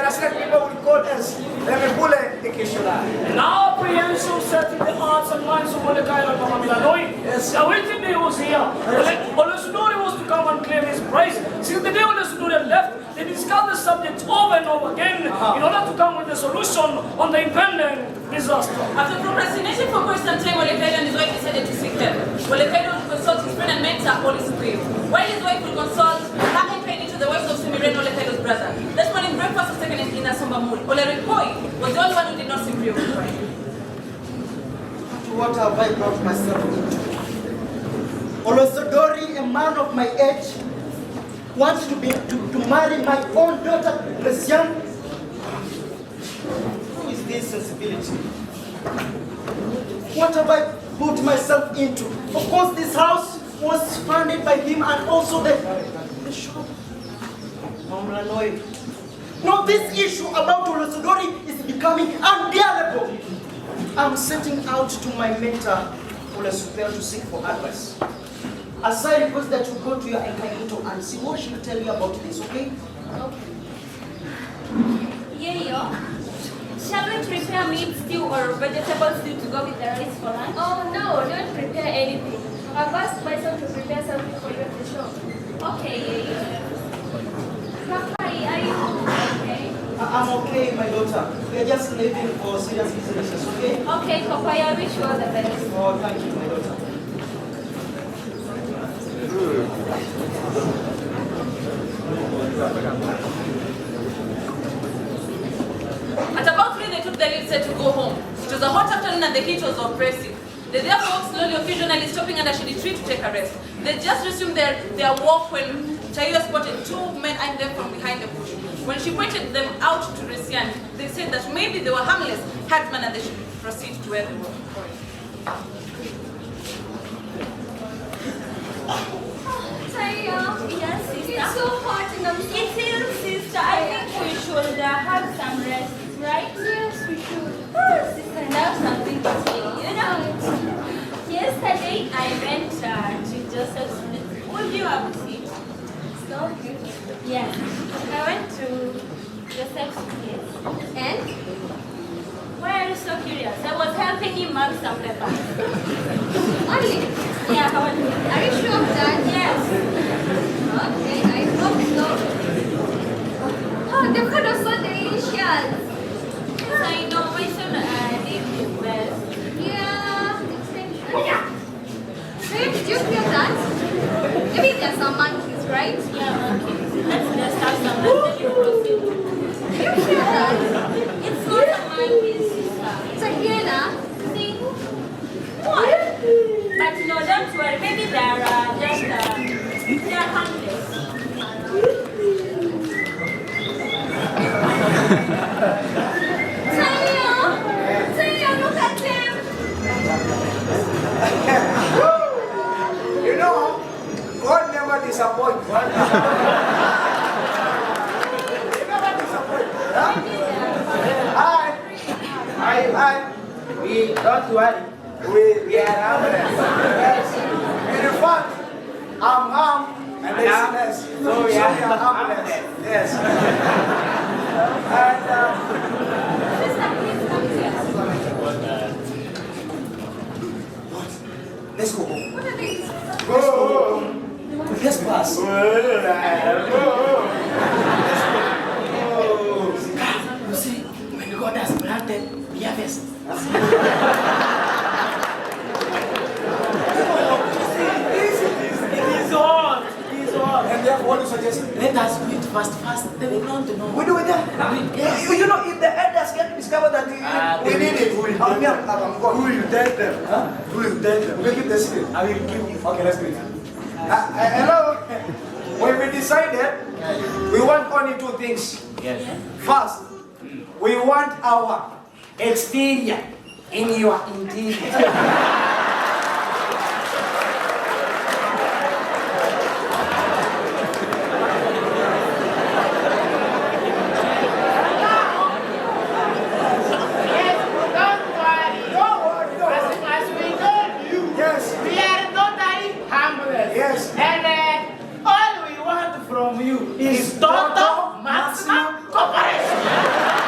Resian people would call as Remibule Ikishula. Now apprehension set in the hearts and minds of Mordecai and Mamamilanoi. Yes. The waiting day was here. Olesudori was to come and claim his prize. Since the day Olesudori left, they discussed the subject over and over again in order to come with a solution on the impending disaster. After procrastination for quite some time, Olarinkoi and his wife decided to seek help. Olarinkoi will consult his friend and mentor, Olarinkoi, while his wife will consult Harassment into the wives of Simiren, Olarinkoi brother. That morning breakfast was taken in a somber mood. Olarinkoi was the only one who did not seem preoccupied. What have I brought myself into? Olesudori, a man of my age, wants to marry my own daughter, Resian. Who is this sensibility? What have I put myself into? Of course, this house was funded by him and also the shop. No, this issue about Olesudori is becoming unbearable. I'm setting out to my mentor, Olesudori, to seek for advice. As I request that you go to your incognito and see what she will tell you about this, okay? Okay. Yeah. Shall we prepare meat stew or vegetable stew to go with the rice for lunch? Oh no, don't prepare anything. I've asked myself to prepare something for you at the shop. Okay. Papai, are you okay? I'm okay, my daughter. We are just living for serious businesses, okay? Okay, Papai, I wish you all the best. Oh, thank you, my daughter. At about 3, they took the lead set to go home. It was a hot afternoon and the heat was oppressive. They therefore walked slowly, occasionally stopping under a shady tree to take a rest. They just resumed their walk when Chaiwa spotted 2 men eyeing them from behind the bush. When she pointed them out to Resian, they said that maybe they were harmless herdsmen and they should proceed to where they were going. Yes, sister. It's so hot and I'm so It is, sister. I think we should have some rest, right? Yes, we should. Oh, sister, and I have something to tell you. You know, yesterday I went to Joseph's place. Would you have seen? So beautiful. Yes. I went to Joseph's place. And? Why are you so curious? I was helping him mark some papers. Only? Yeah, how are you? Are you sure of that? Yes. Okay, I hope so. Oh, the food was so delicious. I know my son did his best. Yeah, it seems like. Babe, did you feel that? Maybe there's some monkeys, right? Yeah, okay. Let's just have some rest and you proceed. Do you feel that? It's not a monkey, sister. It's a hyena. See? What? But no, don't worry. Maybe they are just, they are harmless. Tayo, look at him. You know, God never disappoints. He never disappoints. Huh? Hi. We don't worry. We are harmless. Yes. In fact, I'm harm and they sinners. So we are harmless. Yes. And Sister, please come here. let's go home. What are these? Go home. Yes, boss. Go. You see, when God has planted, we harvest. It is all. And therefore, what do you suggest? Let us wait First, they will not know. We do it there. Yes. You know, if the elders get to discover that we did it, I'm gone. Who will tell them? Huh? Who will tell them? We'll keep the secret. I will give you. Okay, let's do it. Hello. When we decided, we want only two things. Yes. First, we want our exterior in your interior. Yes. And all we want from you is total maximum cooperation.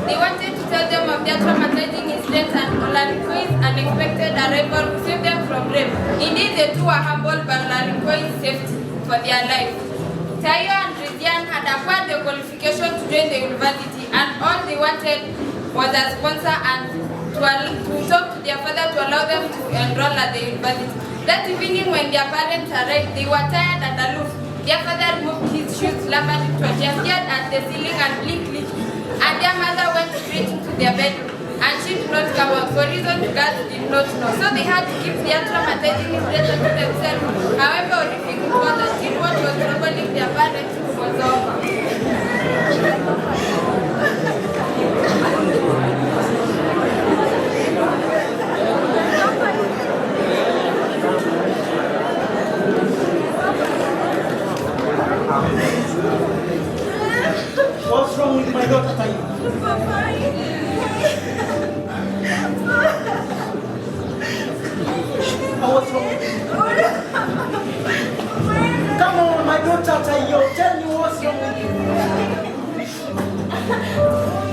They wanted to tell them of their traumatizing incidents and Olarinkoi's unexpected arrival to save them from rape. Indeed, the two were humbled by Olarinkoi's safety for their lives. Tayo and Resian had acquired the qualification to join the university, and all they wanted was a sponsor and to talk to their father to allow them to enroll at the university. That evening, when their parents arrived, they were tired and aloof. Their father removed his shoes, slammed into a chair, stared at the ceiling and blinked. And their mother went straight into their bedroom, and she did not come out for reasons the girls did not know. So they had to keep their traumatizing impression to themselves. However, horrific it was until what was troubling their parents was over. What's wrong with my daughter, Tayo? What's wrong with you? Come on, my daughter, Tayo. Tell me what's wrong with you.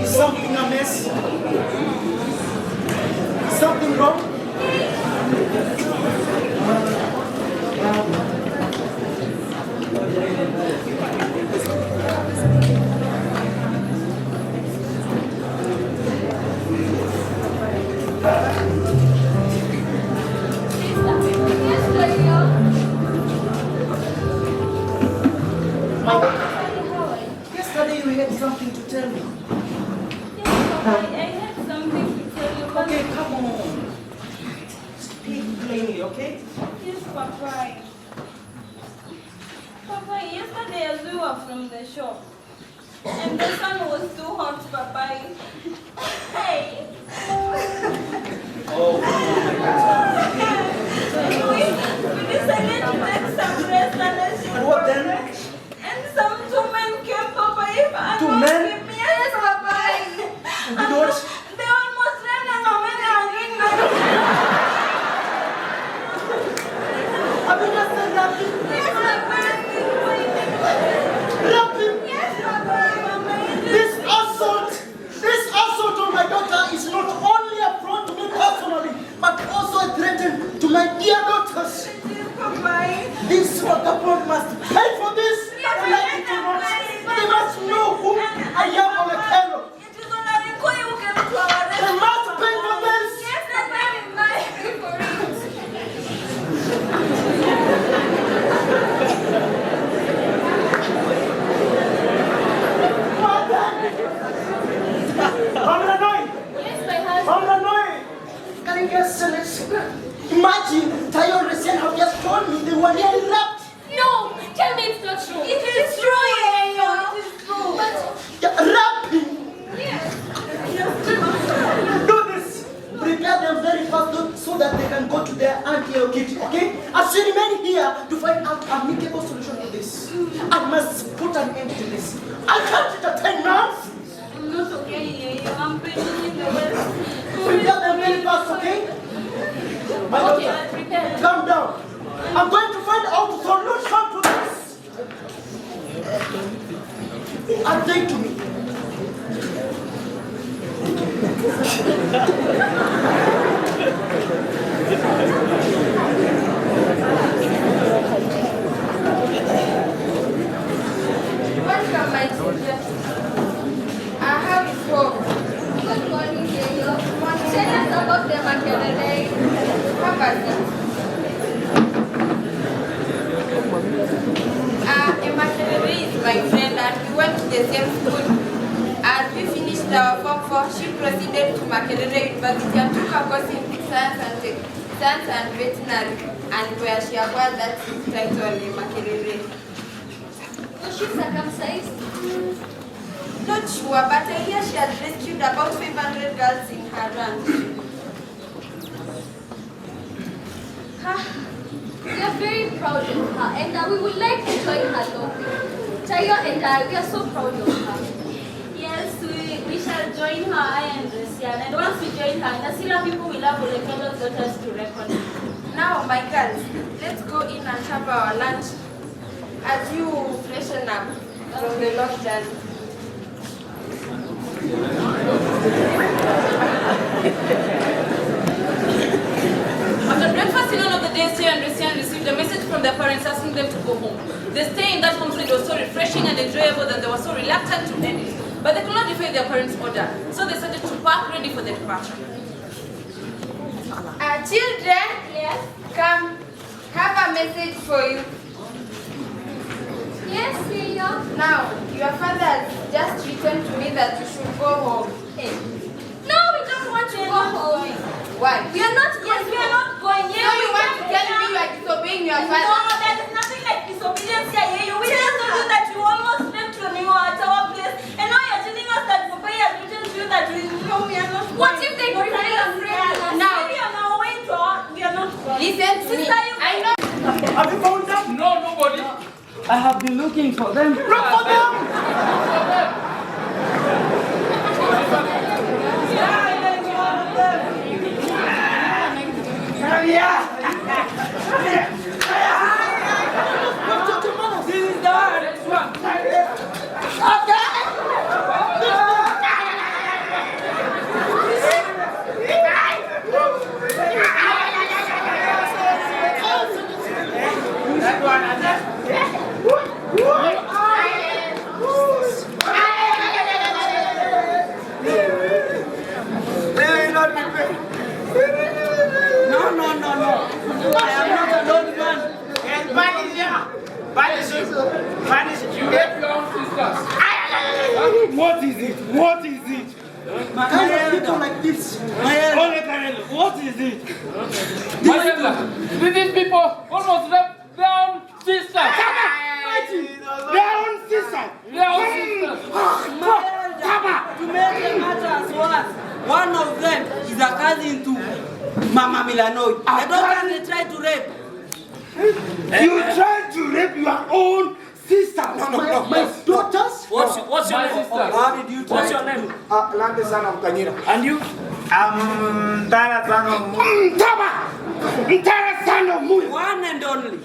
Is something amiss? Is something wrong? Yesterday you had something to tell me. Yes, Papa, I had something to tell you. Okay, come on. Speak plainly, okay? Yes, Papa. Papa, yesterday as we were from the shop, and the sun was too hot, Papa. Hey. Oh, We decided to take some rest and a ship. and what then? And some two men came, Papa. Two men? Yes, Papa. Did what? They almost ran and hanging my Have you just said nothing? Yes, Papa. Nothing. Yes, Papa. This assault on my daughter is not only a affront to me personally, but also a threat to my dear daughters. This vagabond must pay for this. Like it or not, they must know who I am on a fellow. It is Olarinkoi Okay, yes, so let's imagine Tayo and Resian have just told me they were nearly raped. No, tell me it's not true. It is true, Yayo. It is true. Rapping. Yes. Do this. Prepare them very fast so that they can go to their auntie or kitty, okay? As we remain here to find out an amicable solution to this. I must put an end to this. I can't entertain now. I'm not okay, Yayo. I'm pretty in the West. Prepare them very fast, okay? My daughter, prepare. calm down. I'm going to find out a solution to this. Attend to me. Welcome, my children. How is home? Good morning, Yayo. Tell us about the macaroni. Have a seat. Emma is my friend and we went to the same school. As we finished our Form 4, she proceeded to Makerere University and took a course in science and veterinary, and where she acquired that title in Makerere. Was she circumcised? Not sure, but I hear she has rescued about 500 girls in her ranch. We are very proud of her, and we would like to join her lobby. Tayo and I, we are so proud of her. Yes, we shall join her, I and Resian. And once we join her, Nasila people will have Olekondo's daughters to reckon. Now, my girls, let's go in and have our lunch as you freshen up from the long journey. After breakfast, in one of the days, Tayo and Resian received a message from their parents asking them to go home. The stay in that homestead was so refreshing and enjoyable that they were so reluctant to end it. But they could not defy their parents' order, so they started to pack ready for the departure. Children, Yes? come, have a message for you. Yes, Yayo. Now, your father has just written to me that you should go home. No, we don't want to go home. Why? We are not Yes, we are not going. So you want to tell me you are disobeying your No, father? there is nothing like disobedience here, Yayo. We just told you that you almost left when you were at our place. And now you're telling us that Papa has written to you that we know we are not going. What if they prevail and friend us? Now, We are on our way to we are not going. listen to me. Sister, you I know. Have you found them? No, nobody. I have been looking for them. Look for them! This is the one. Next one. That one, and that. They will not be paid. No. I am not an old man. And punish him. Punish him. Punish him. You have your own sisters. What is it? What is it? Kind of people like this. Olarinkoi, what is it? These people almost left their own sisters. Their own sister. Their own sisters. To make the matters worse, one of them is a cousin to Mama Milanoi. The daughter they tried to rape. You tried to rape your own sister. My daughters? What's your My name? sisters. How did you try? What's your name? Lande son of Kanyira. And you? Tara son of Entire son of Mui. one and only.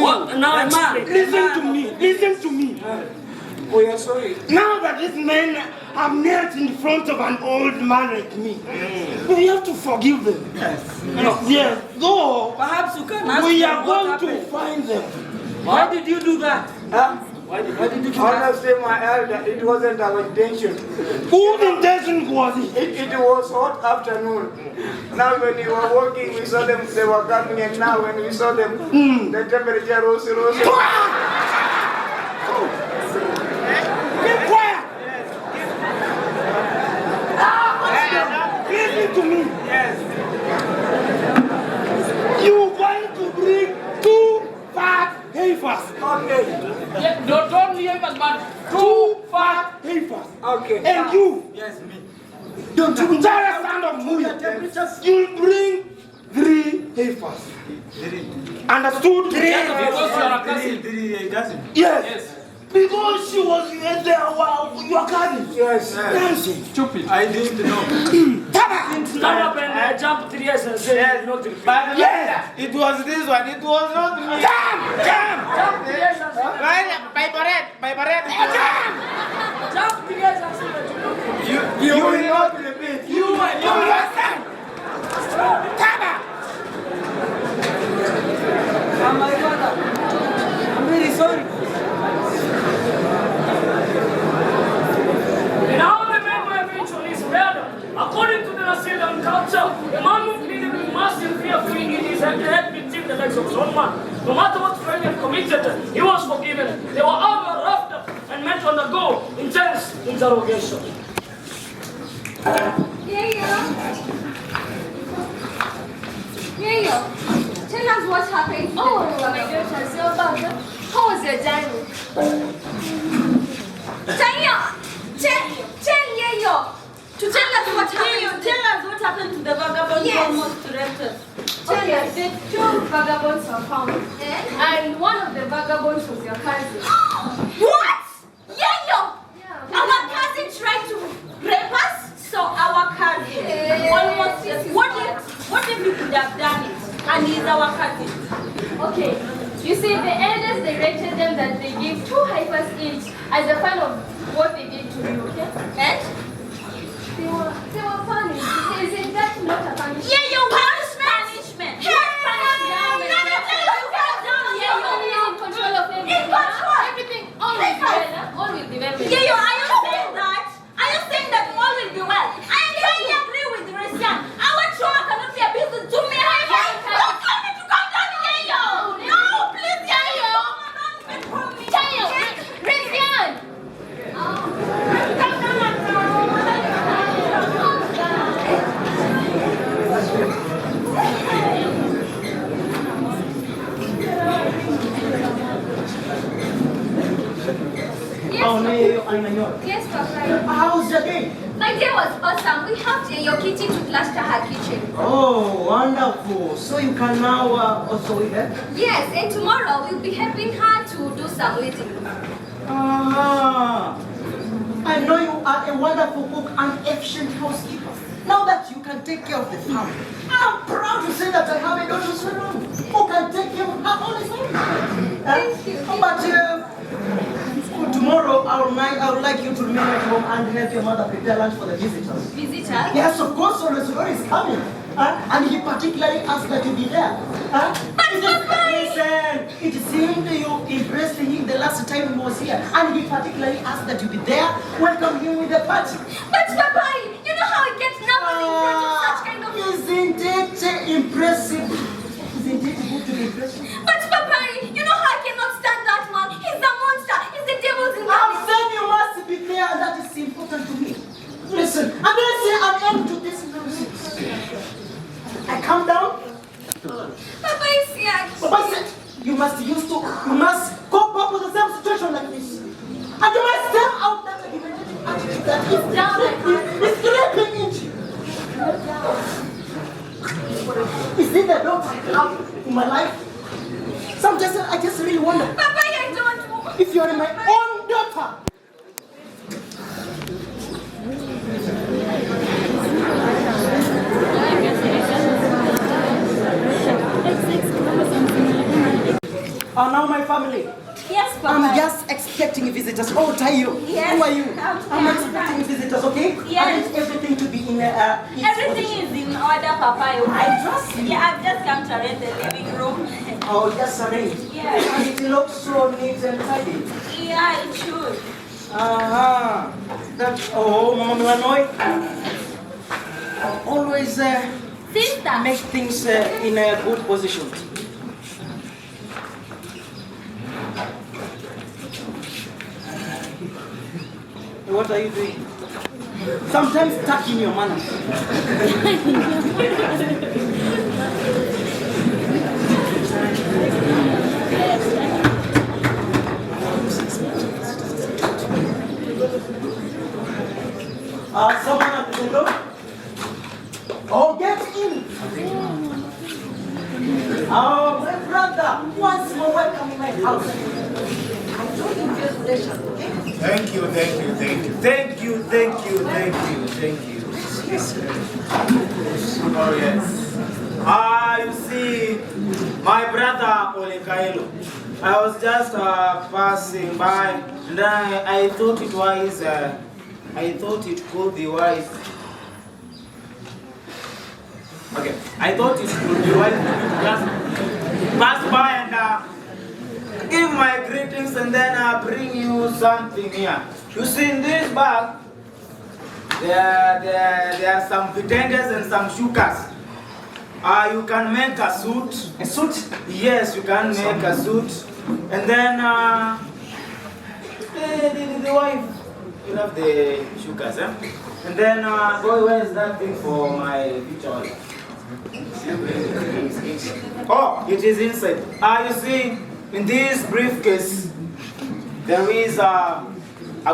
What? Now explain. Listen to me. Oh, you're sorry. Now that these men have knelt in front of an old man like me, we have to forgive them. Yes. Though Perhaps you can ask we them are what going to happened. find them. Why did you do that? Why did you do that? Honestly, my elder, it wasn't our intention. Whose intention was it? It was hot afternoon. Now when we were walking, we saw them, they were coming, and now when we saw them, the temperature rose. Keep quiet! Listen to me. You're going to bring 2 fat heifers. Okay. Yeah, not only heifers, but 2 fat heifers. Okay. And you, Yes, me. don't you understand of Muya? You'll bring 3 heifers. Understood? 3. because you are a cousin. Yes. Yes. Because she was your cousin. Yes. Dancing. Stupid. I didn't know. Stand up and jump 3 years and say not to repeat. But Yes. it was this one. It was not me. Jump! Jump 3 years and say By Barret. jump 3 years and say that you know. You will not repeat. You will understand. Taba! My father. I'm really sorry. Now the man who eventually is murdered. According to the Resian culture, a man who pleaded with massive fear fleeing in his head between the legs of his own man. No matter what crime he had committed, he was forgiven. They were all roughed up and meant to undergo intense interrogation. Yayo, tell us what happened. Oh, my daughter, so about it. How was your journey? Tell Yayo to tell us what happened. Tell us what happened to the vagabond Yes. who almost raped us. Okay, the 2 vagabonds were found. And one of the vagabonds was your cousin. What? Yayo! Yeah. Our cousin tried to rape us? So our cousin almost. What if we could have done it? And he's our cousin. Okay, you see, the elders directed them that they give 2 heifers each as a fine of what they did to you, okay? And? They were punished. Is that not a punishment? Yayo, punishment! Punishment. Hey, In control of everything. In control. Everything, all will be well. All will be well. Yayo, are you saying that? Are you saying that all will be well? I entirely agree with Resian. Our trauma cannot be abused to me. Don't tell me to come down, Yayo! No, please, Yayo! Don't from me. Yayo, Resian! Come down, Oh, no, I know. Yes, Papa. How's your day? My day was awesome. We helped your kitty to plaster her kitchen. Oh, wonderful. So you can now also with her? Yes, and tomorrow we'll be helping her to do some knitting. Ah, I know you are a wonderful cook and efficient housekeeper. Now that you can take care of the family, I'm proud to say that I have a daughter Savannah who can take care of her own family. Thank you. But for tomorrow, I would like you to remain at home and help your mother prepare lunch for the visitors. Visitors? Yes, of course, Olarinkoi is coming. And he particularly asked that you be there. Listen, it seemed you impressed him the last time he was here. And he particularly asked that you be there. Welcome him with a party. But Papa, you know how I get nervous in front of such kind of... Isn't it impressive? Isn't it good to be impressive? But Papa, you know how I cannot stand that man. He's a monster. He's the devil's I'm incarnate. saying you must be there, and that is important to me. Listen, I'm going to say I'm end to this nonsense. I come down. Papa is here. Papa said, you must cope up with the same situation like this. And you must step out that argumentative attitude that is down is creeping into you. Is it the daughter I have in my life? Sometimes I just really wonder. Papa, I don't want... If you are my own daughter. Now my family. Yes, Papa. I'm just expecting visitors. Oh, Tayo. Yes. Who are you? I'm I'm expecting visitors, okay? Yes. I want everything to be in its Everything position. is in order, Papa. I trust you. Yeah, I've just come to rent the living room. Oh, just arranged. Yeah. And it looks so neat and tidy. Yeah, it should. That's, oh, Mama Milanoy. Always Sister. make things in a good position. What are you doing? sometimes stuck in your manners. Someone at the window? Oh, get in! Oh, my brother, once more welcome in my house. I told you your pleasure, okay? Thank you. Oh, yes. You see, my brother Olarinkoi. I was just passing by, and I thought it was, I thought it could be wise. Okay, I thought it could be wise to just pass by and give my greetings and then bring you something here. You see, in this bag, there are some vitenges and some shukas. You can make a suit. A suit? Yes, you can make a suit. And then the wife, you have the shukas, eh? And then, boy, where is that thing for my future wife? Oh, it is inside. You see, in this briefcase, there is a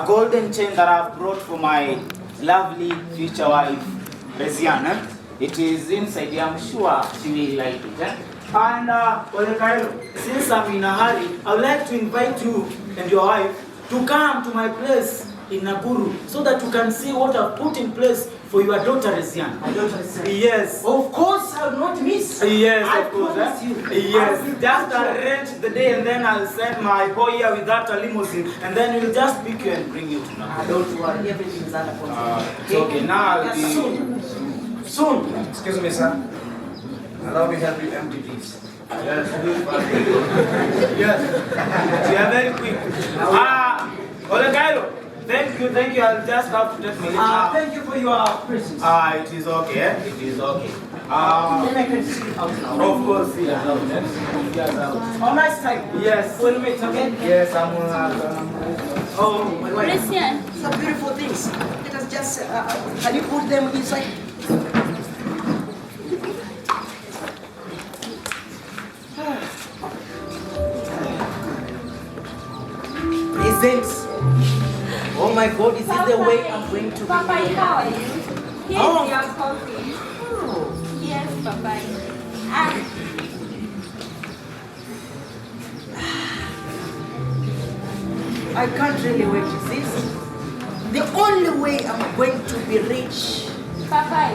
golden chain that I've brought for my lovely future wife, Resian. Eh? It is inside here. I'm sure she will like it. Eh? And Olarinkoi, since I'm in a hurry, I would like to invite you and your wife to come to my place in Nakuru so that you can see what I've put in place for your daughter Resian. My daughter Resian. Yes. Of course, I will not miss. Yes, I of course. promise you. Yes. Just arrange the day and then I'll send my boy here with that limousine and then we'll just pick you and bring you to Nakuru. Don't worry, everything is under control. It's okay. Now I'll be... Soon. Excuse me, sir. Allow me to help you empty these. Yes. Yes. You are very quick. Olarinkoi, thank you. I'll just have to take my leave now. Thank you for your presence. It is okay. It is okay. Then I can see you out now. Of course, yes. Oh, nice time. Yes. We'll meet, okay? Yes, I'm Oh, my wife. Resian. Some beautiful things. Let us just, can you put them inside? Presents. Oh my God, is this the way I'm going to be? Papa, how are you? Here's Oh. your coffee. Oh. Yes, Papa. I can't really wait to see this. The only way I'm going to be rich. Papa,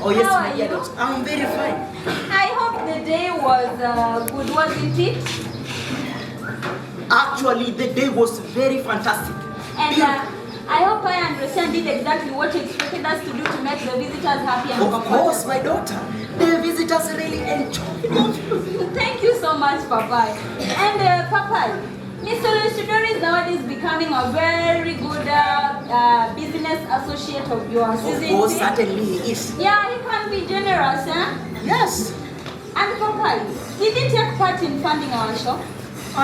Oh yes, How my are dear you? daughter. I'm very fine. I hope the day was good, wasn't it? Actually, the day was very fantastic. And Beautiful. I hope I understand did exactly what you expected us to do to make the visitors happy and Of course, my daughter. The visitors really enjoyed it. Thank you so much, Papa. And Papa, Mr. Lucidor is nowadays becoming a very good business associate of yours, Of isn't course, he? certainly he is. Yeah, he can be generous, huh? Yes. And Papa, did he take part in funding our shop?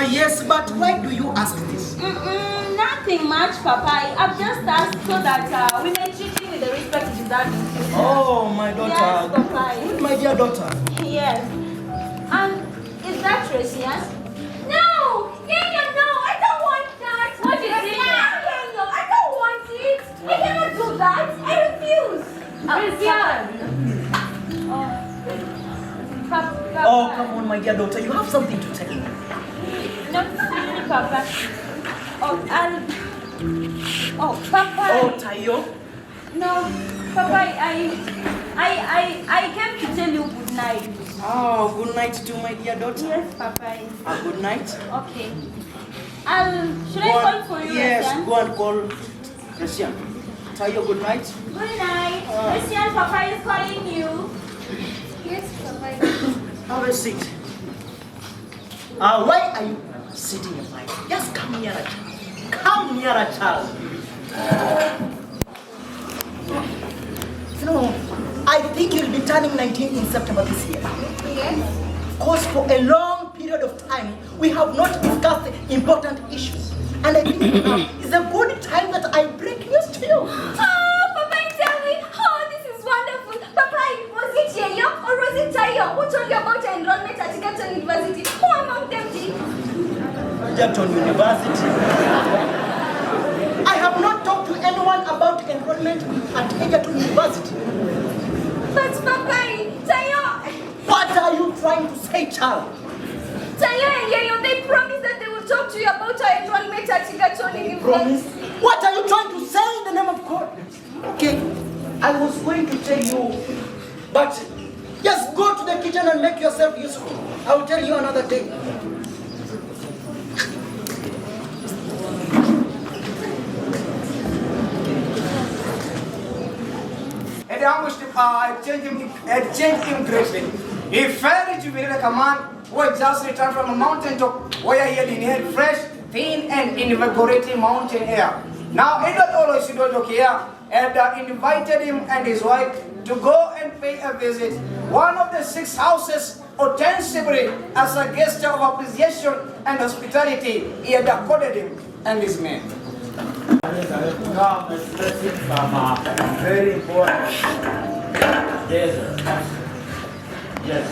Yes, but why do you ask this? Nothing much, Papa. I've just asked so that we may treat him with the respect he deserves. Oh, my daughter. Yes, Papa. Good, my dear daughter. Yes. And is that Resian? No! Yenya, no! I don't want that! What is it? Yenya, I don't want it! I cannot do that! I refuse! Resian. Papa. Oh, come on, my dear daughter. You have something to tell me. No, really, Papa. Oh, Papa. Oh, Tayo. No, Papa, I came to tell you good night. Oh, good night to my dear daughter. Yes, Papa. Good night. Okay. Should I call for you, Yes, Resian? go and call Resian. Tayo, good night. Good night. Resian, Papa is calling you. Yes, Papa. Have a seat. Why are you sitting in my? Just come nearer, child. Come nearer, child. You know, I think you'll be turning 19 in September this year. Yes? Because for a long period of time, we have not discussed important issues. And I think now is a good time that I break news to you. Egerton University. I have not talked to anyone about enrollment at Egerton University. But Papa, Tayo! What are you trying to say, child? Tayo and Yayo, they promised that they will talk to you about our enrollment at Egerton University. Promise? What are you trying to say in the name of God? Okay, I was going to tell you, but just go to the kitchen and make yourself useful. I will tell you another day. And I wish changed him greatly. He failed to be a command who had just returned from a mountain top where he had inhaled fresh, thin, and invigorating mountain air. Now, Edward Olarinkoi here had invited him and his wife to go and pay a visit. One of the 6 houses, ostensibly as a gesture of appreciation and hospitality, he had accorded him and his men. Come, let's get some very important. Yes. Yes.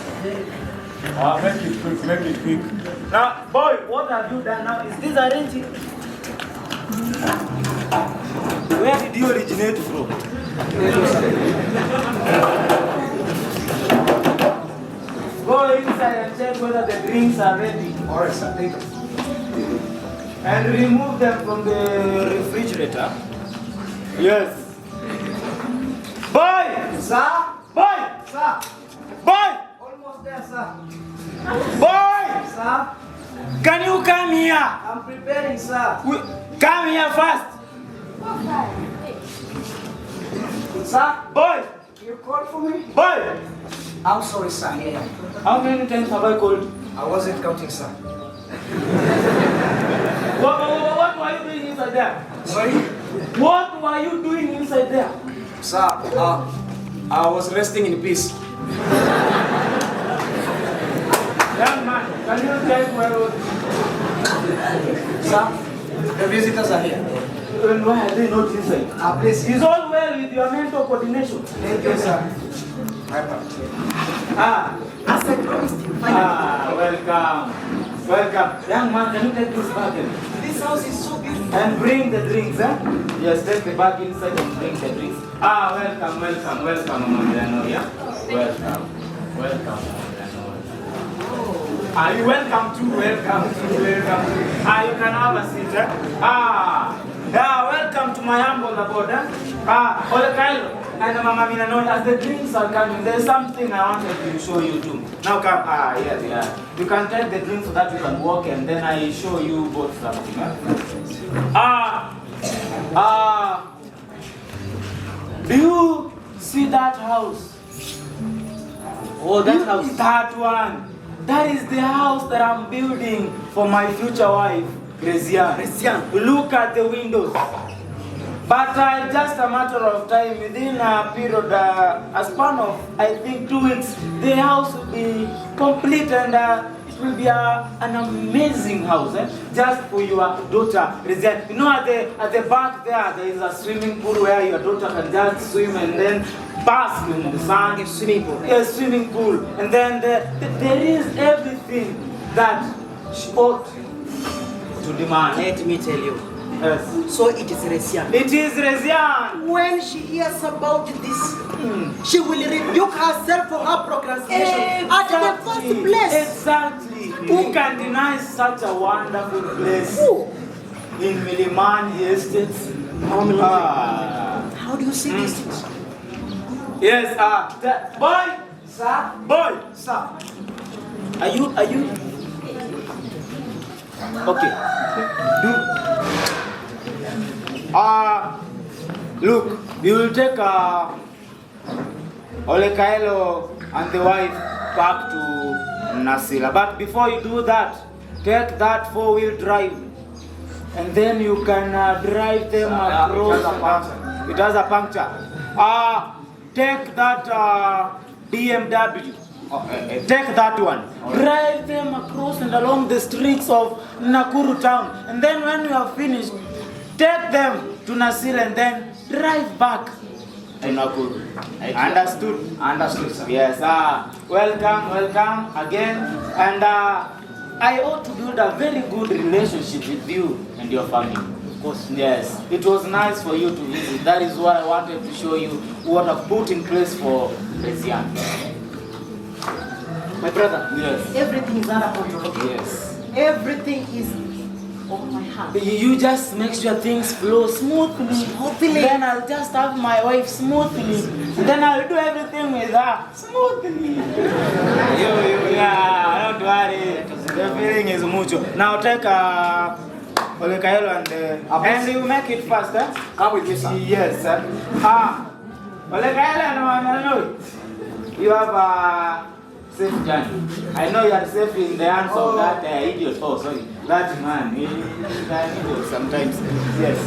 Make it quick, make it quick. Now, boy, what have you done now? Is this arranging? Where did you originate from? Go inside and check whether the drinks are ready. Alright, sir, thank you. And remove them from the refrigerator. Yes. Boy! Sir? Boy! Sir? Boy! Almost there, sir. Boy! Sir? Can you come here? I'm preparing, sir. Come here first. Sir? Boy! You called for me? Boy! I'm sorry, sir. Yeah. How many times have I called? I wasn't counting, sir. What were you doing inside there? Sorry? What were you doing inside there? Sir, I was resting in peace. Young man, can you tell where? Sir, the visitors are here. And why are they not inside? Please. Is all well with your mental coordination? Thank you, sir. As I promised you, Welcome. Welcome. Young man, can you take this bag in? this house is so beautiful. And bring the drinks, eh? Yes, take the bag inside and bring the drinks. Welcome, Mama Milano, yeah? Welcome. You welcome to. You can have a seat, eh? Welcome to my humble abode, eh? Olarinkoi and Mama Milano, as the drinks are coming, there's something I wanted to show you too. Now come, yes. You can take the drink so that you can walk and then I show you both something. Do you see that house? Oh, that house. That one. That is the house that I'm building for my future wife, Resian. Look at the windows. But just a matter of time, within a period, a span of, I think, 2 weeks, the house will be complete and it will be an amazing house, just for your daughter, Resian. You know, at the back there is a swimming pool where your daughter can just swim and then bask in the sun. A swimming pool. Yes, swimming pool. And then there is everything that she ought to demand. Let me tell you. Yes. So it is Resian. It is Resian. When she hears about this, she will rebuke herself for her procrastination at the first place. Exactly. Who can deny such a wonderful place in Milimani Estates? How do you see these things? Yes, boy, Sir? boy, Sir? Are you? Okay. Look, we will take Olarinkoi and the wife back to Nasila. But before you do that, take that 4-wheel drive, and then you can drive them across. It has a puncture. Take that BMW. Take that one. Drive them across and along the streets of Nakuru town. And then when you are finished, take them to Nasil and then drive back to Nakuru. Understood? Understood, sir. Yes. Welcome again. And I ought to build a very good relationship with you and your family. Of course, yes. It was nice for you to visit. That is what I wanted to show you what I've put in place for Resian. My brother, Yes. everything is under control. Yes. Everything is on my hand. You just make sure things flow smoothly. Then I'll just have my wife smoothly. Then I'll do everything with her smoothly. Yeah, don't worry. The feeling is mucho. Now take Olarinkoi and you make it faster. Come with me, sir. Yes, sir. Olarinkoi, you have a safe journey. I know you are safe in the hands of that idiot. Oh, sorry. That man. He's an idiot sometimes. Yes.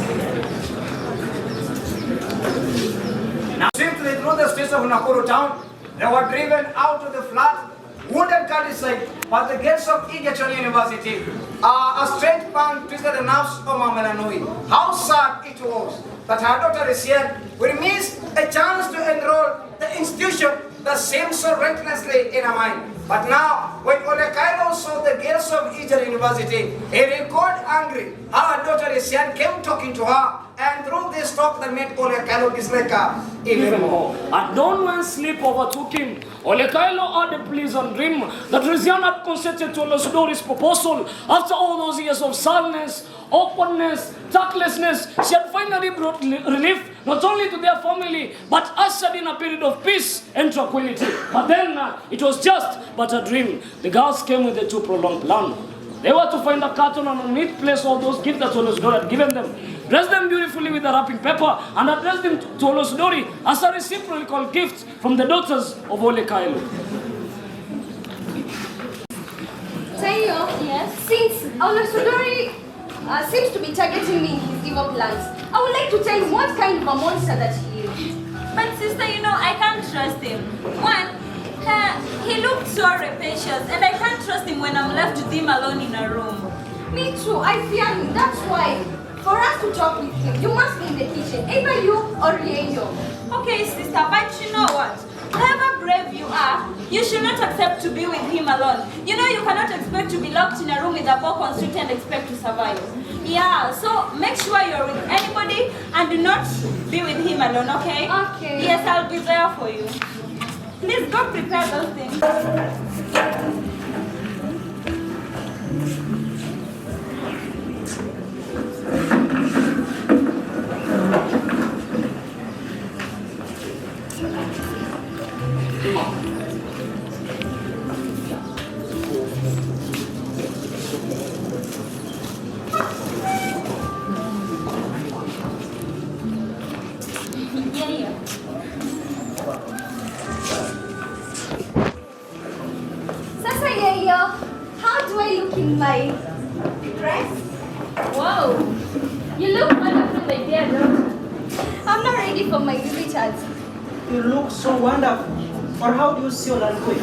Swiftly through the streets of Nakuru town, they were driven out of the flat, wooden countryside, but the gates of Egerton University. A strange pang twisted the nerves of Mama Lanui. How sad it was that her daughter Resian will miss a chance to enroll the institution that seemed so recklessly in her mind. But now, when Olarinkoi saw the gates of Egerton University, he recalled angry how her daughter Resian came talking to her, and through this talk that made Olarinkoi dislike her even more. At dawn when sleep overtook him, Olarinkoi had a pleasant dream that Resian had consented to Olosudori's proposal. After all those years of sadness, awkwardness, tactlessness, she had finally brought relief not only to their family, but ushered in a period of peace and tranquility. But then it was just but a dream. The girls came with a too prolonged plan. They were to find a carton and a neat place all those gifts that Olosudori had given them, dress them beautifully with a wrapping paper, and address them to Olosudori as a reciprocal gift from the daughters of Olarinkoi. Tayo, yes? Since Olosudori seems to be targeting me in his evil plans, I would like to tell him what kind of a monster that he is. But sister, you know, I can't trust him. One, he looked so rapacious, and I can't trust him when I'm left with him alone in a room. Me too, I fear him. That's why, for us to talk with him, you must be in the kitchen, either you or Rienyo. Okay, sister, but you know what? However brave you are, you should not accept to be with him alone. You know you cannot expect to be locked in a room with a bow constrictor and expect to survive. Yeah, so make sure you're with anybody and do not be with him alone, okay? Okay. Yes, I'll be there for you. Please go prepare those things. Sasa Yayo, how do I look in my dress? Wow, you look wonderful, my dear daughter. I'm not ready for my visitors. You look so wonderful. Or how do you see Olarinkoi?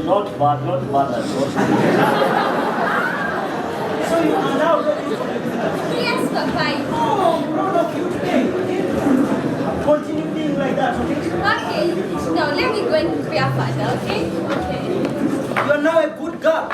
Not bad at all. So you are now ready for the visitors? Yes, Papa. Oh, I'm proud of you today. Continue being like that, okay? Okay. Now let me go and prepare further, okay? Okay. You are now a good girl.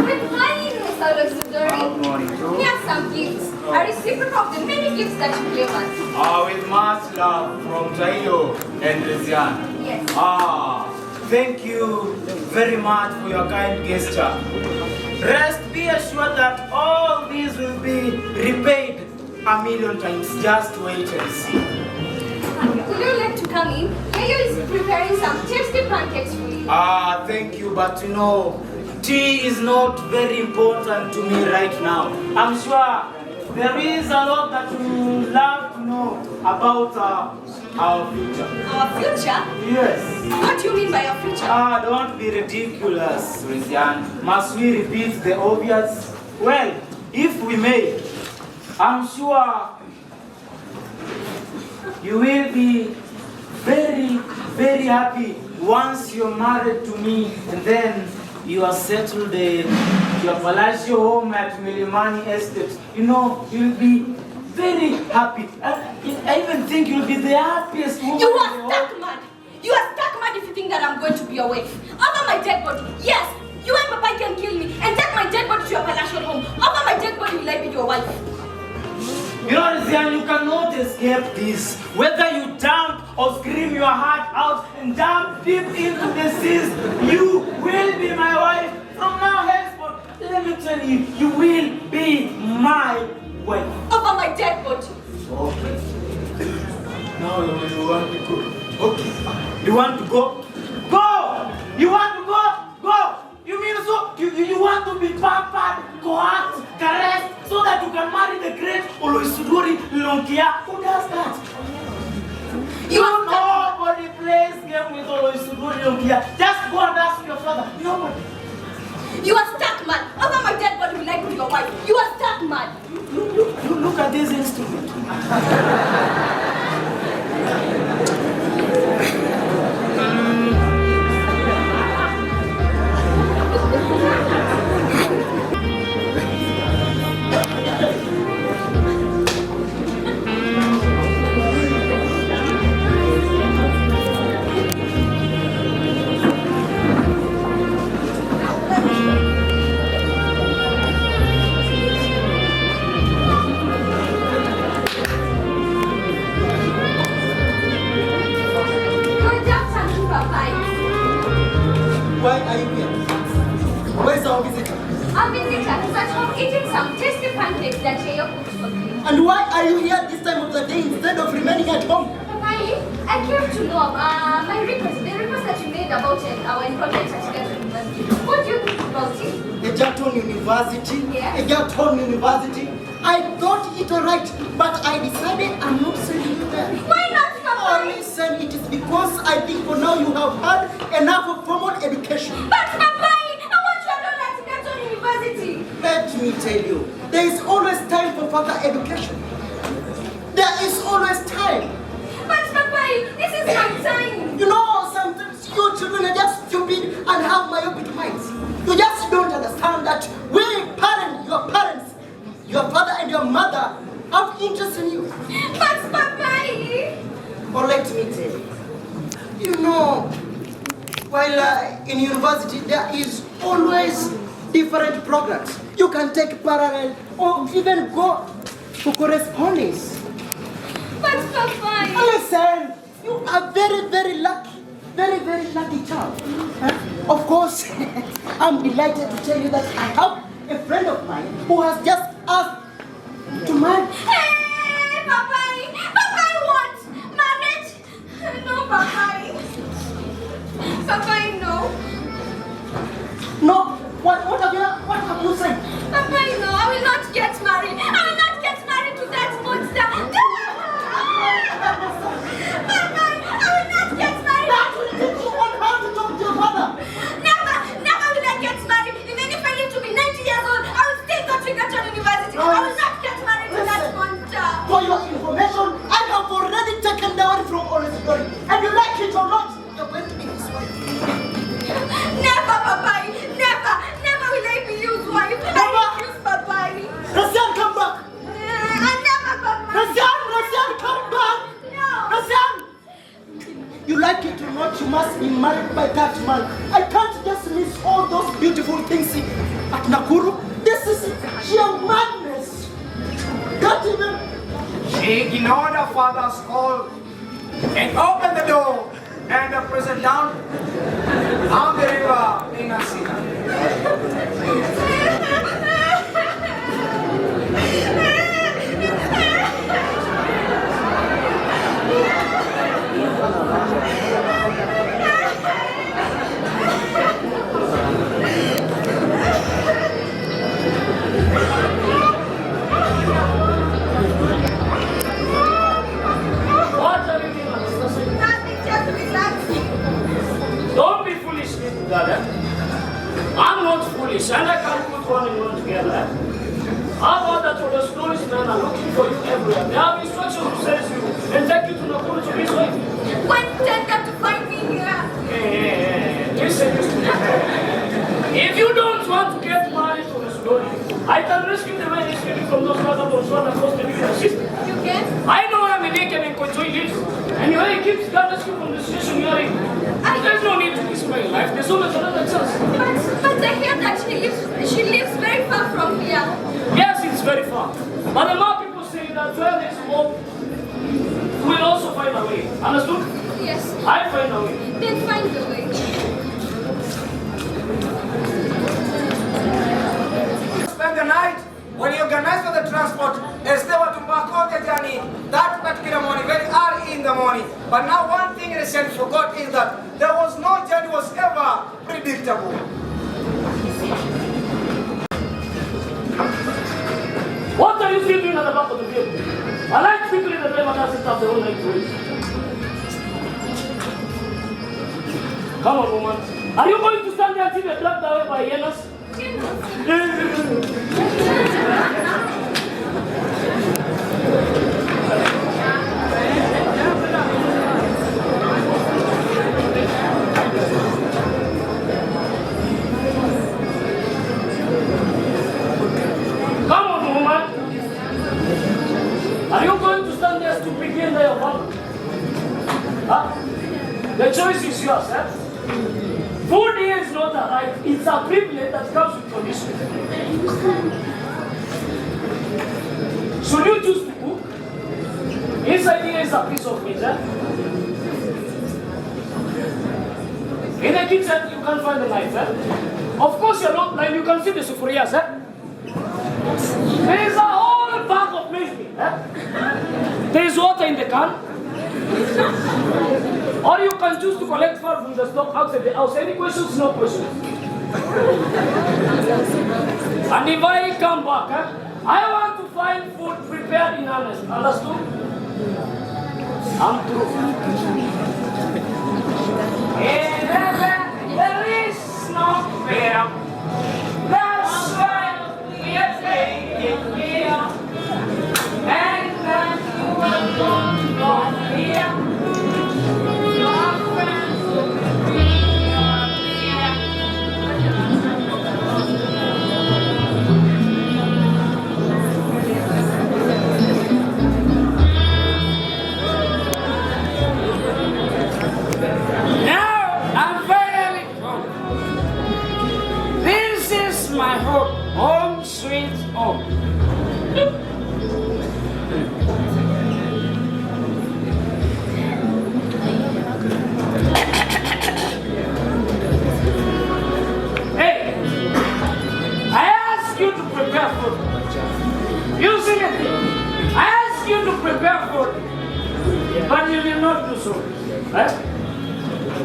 Good morning, Mr. Olosudori. Good morning. Here are some gifts. A reciprocal of the many gifts that you gave us. With much love from Tayo and Resian. Yes. Thank you very much for your kind gesture. Rest be assured that all these will be repaid 1,000,000 times. Just wait and see. Would you like to come in? Yayo is preparing some tasty pancakes for you. Thank you, but you know, tea is not very important to me right now. I'm sure there is a lot that you love to know about our future. Our future? Yes. What do you mean by our future? Don't be ridiculous, Resian. Must we repeat the obvious? Well, if we may, I'm sure you will be very, very happy once you're married to me and then you are settled in your palatial home at Milimani Estate, you'll be very happy. I even think you'll be the happiest woman. You are stuck mad. You are stuck mad if you think that I'm going to be your wife. Over my dead body, yes. You and Papa can kill me and take my dead body to your palatial home. Over my dead body, will I be your wife? Resian, you cannot escape this. Whether you jump or scream your heart out and jump deep into the seas, you will be my wife. From now henceforth, let me tell you, you will be my wife. Over my dead body. Okay. Now you want to go. Okay. You want to go? Go! You want to go? Go! You mean so you want to be pampered, coaxed, caressed, so that you can marry the great Olarinkoi Lonkia? Who does that? Nobody plays game with Olarinkoi Lonkia. Just go and ask your father. Nobody. You are stuck mad. Over my dead body will I be your wife. You are stuck mad. Look at this instrument. Why are you here? Where's our visitor? Our visitor is at home eating some tasty pancakes that Chayo cooked for me. And why are you here this time of the day instead of remaining at home? Papai, I came to know the request that you made about our employment at Egerton University. What do you think about it? Egerton University? Yes. Egerton University? I thought it alright, but I decided I'm not sending you there. Why not, Papa? Oh, listen, it is because I think for now you have had enough of formal education. But Papa, I want you alone at Egerton University. Let me tell you, there is always time for further education. There is always time. But Papa, this is my time. You know, sometimes you children are just stupid and have myopic minds. You just don't understand that we parents, your father and your mother have interest in you. But Papa, Or let me tell you, you know, while in university there is always different programs. You can take parallel or even go to correspondence. But Papa, Listen, you are very, very lucky. Very, very lucky child. Of course, I'm delighted to tell you that I have a friend of mine who has just asked to marry. Hey, Papa, what? Marriage? No, Papa. Papa, no. No, what have you said? Papa, no, I will not get married. I will not get married to that monster. Papa, I will not get married. That will teach you on how to talk to your father. Never will I get married. Even if I live to be 90 years old, I will still go to Egerton University. I will not get married to that monster. For your information, I have already taken down from Olarinkoi. And you like it or not, you're going to be his wife. Never, Papa. Never will I be used wife. I refuse, Papa. Resian, come back. Never, Papa. Resian, come back. No. Resian. You like it or not, you must be married by that man. I can't just miss all those beautiful things at Nakuru. This is sheer madness. Can't even. She ignored her father's call and opened the door and presented down the river in a sinner. Don't be foolish, brother. I'm not foolish, and I can put one and one together. How about that for the stories men are looking for you everywhere? They have instructions to send you and take you to Nakuru to his wife. When tell them to find me here? Anyway, keep God rescue from the situation you are in. There's no need to destroy your life. There's always another chance. But I hear that she lives very far from here. Yes, it's very far. But the more people say that where there's hope, we'll also find a way. Understood? Yes. I find a way. Then find the way. Spend the night when you organize for the transport, as they were to embark on the journey that particular morning, very early in the morning. But now one thing Resian forgot is that there was no journey was ever predictable. What are you still doing at the back of the vehicle? I like quickly the driver doesn't have the whole night to wait. Come on, woman. Are you going to stand there until you're dragged away by hyenas? Come on, woman. Are you going to stand there to begin your father? Huh? The choice is yours, eh? Food here is not a right, it's a privilege that comes with conditions. Should you choose to cook? Inside here is a piece of meat, eh? In the kitchen, you can't find the knife, eh? Of course, you're not blind, you can see the sufurias, eh? There is a whole bag of maize meat, eh? There is water in the can. Or you can choose to collect far from the stock outside the house. Any questions? No questions. And if I come back, I want to find food prepared in earnest. Understood? I'm through. There is no fear. That's why we are taking here. And then you will not here. My home, home sweet home. Hey, I asked you to prepare food. You see me? I asked you to prepare food, but you did not do so. Right?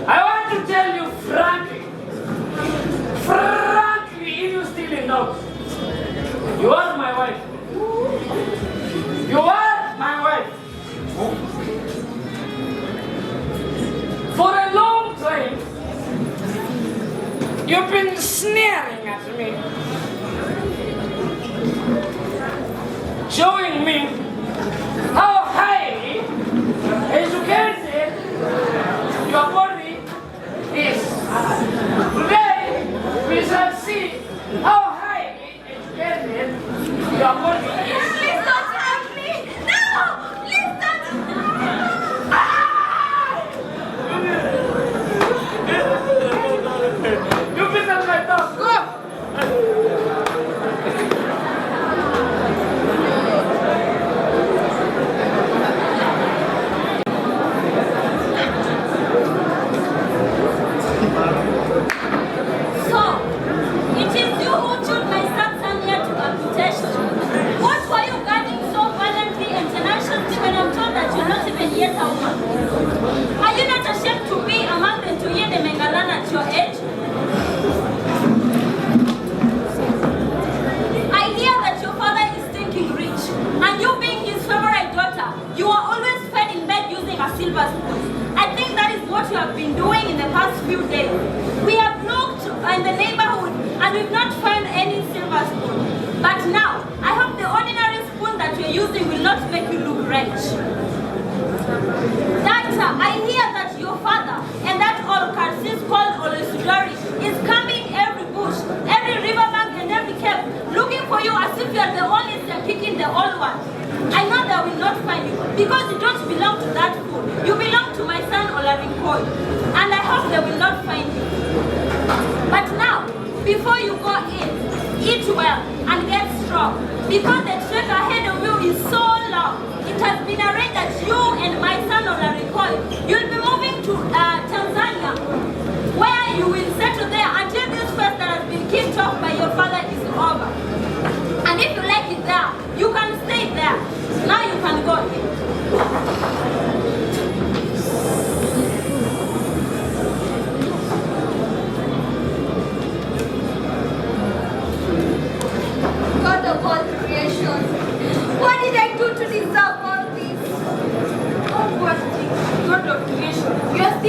I want to tell you frankly, you still in love. You are my wife. You are my wife. For a long time, you've been sneering at me, showing me how highly educated your body is. Today, we shall see how highly educated your body is. Please don't hurt me! No! Please don't! You better my dog. Go! Are you not ashamed to be among them to hear the Mengalana at your age? I hear that your father is thinking rich, and you being his favorite daughter, you are always fed in bed using a silver spoon. I think that is what you have been doing in the past few days. We have looked in the neighborhood and we've not found any silver spoon. But now, I hope the ordinary spoon that you're using will not make you look rich. Doctor, I hear that your father and that old Karsis called Olesudari is coming every bush, every riverbank and every cave, looking for you as if you are the only one picking the old one. I know they will not find you because you don't belong to that food. You belong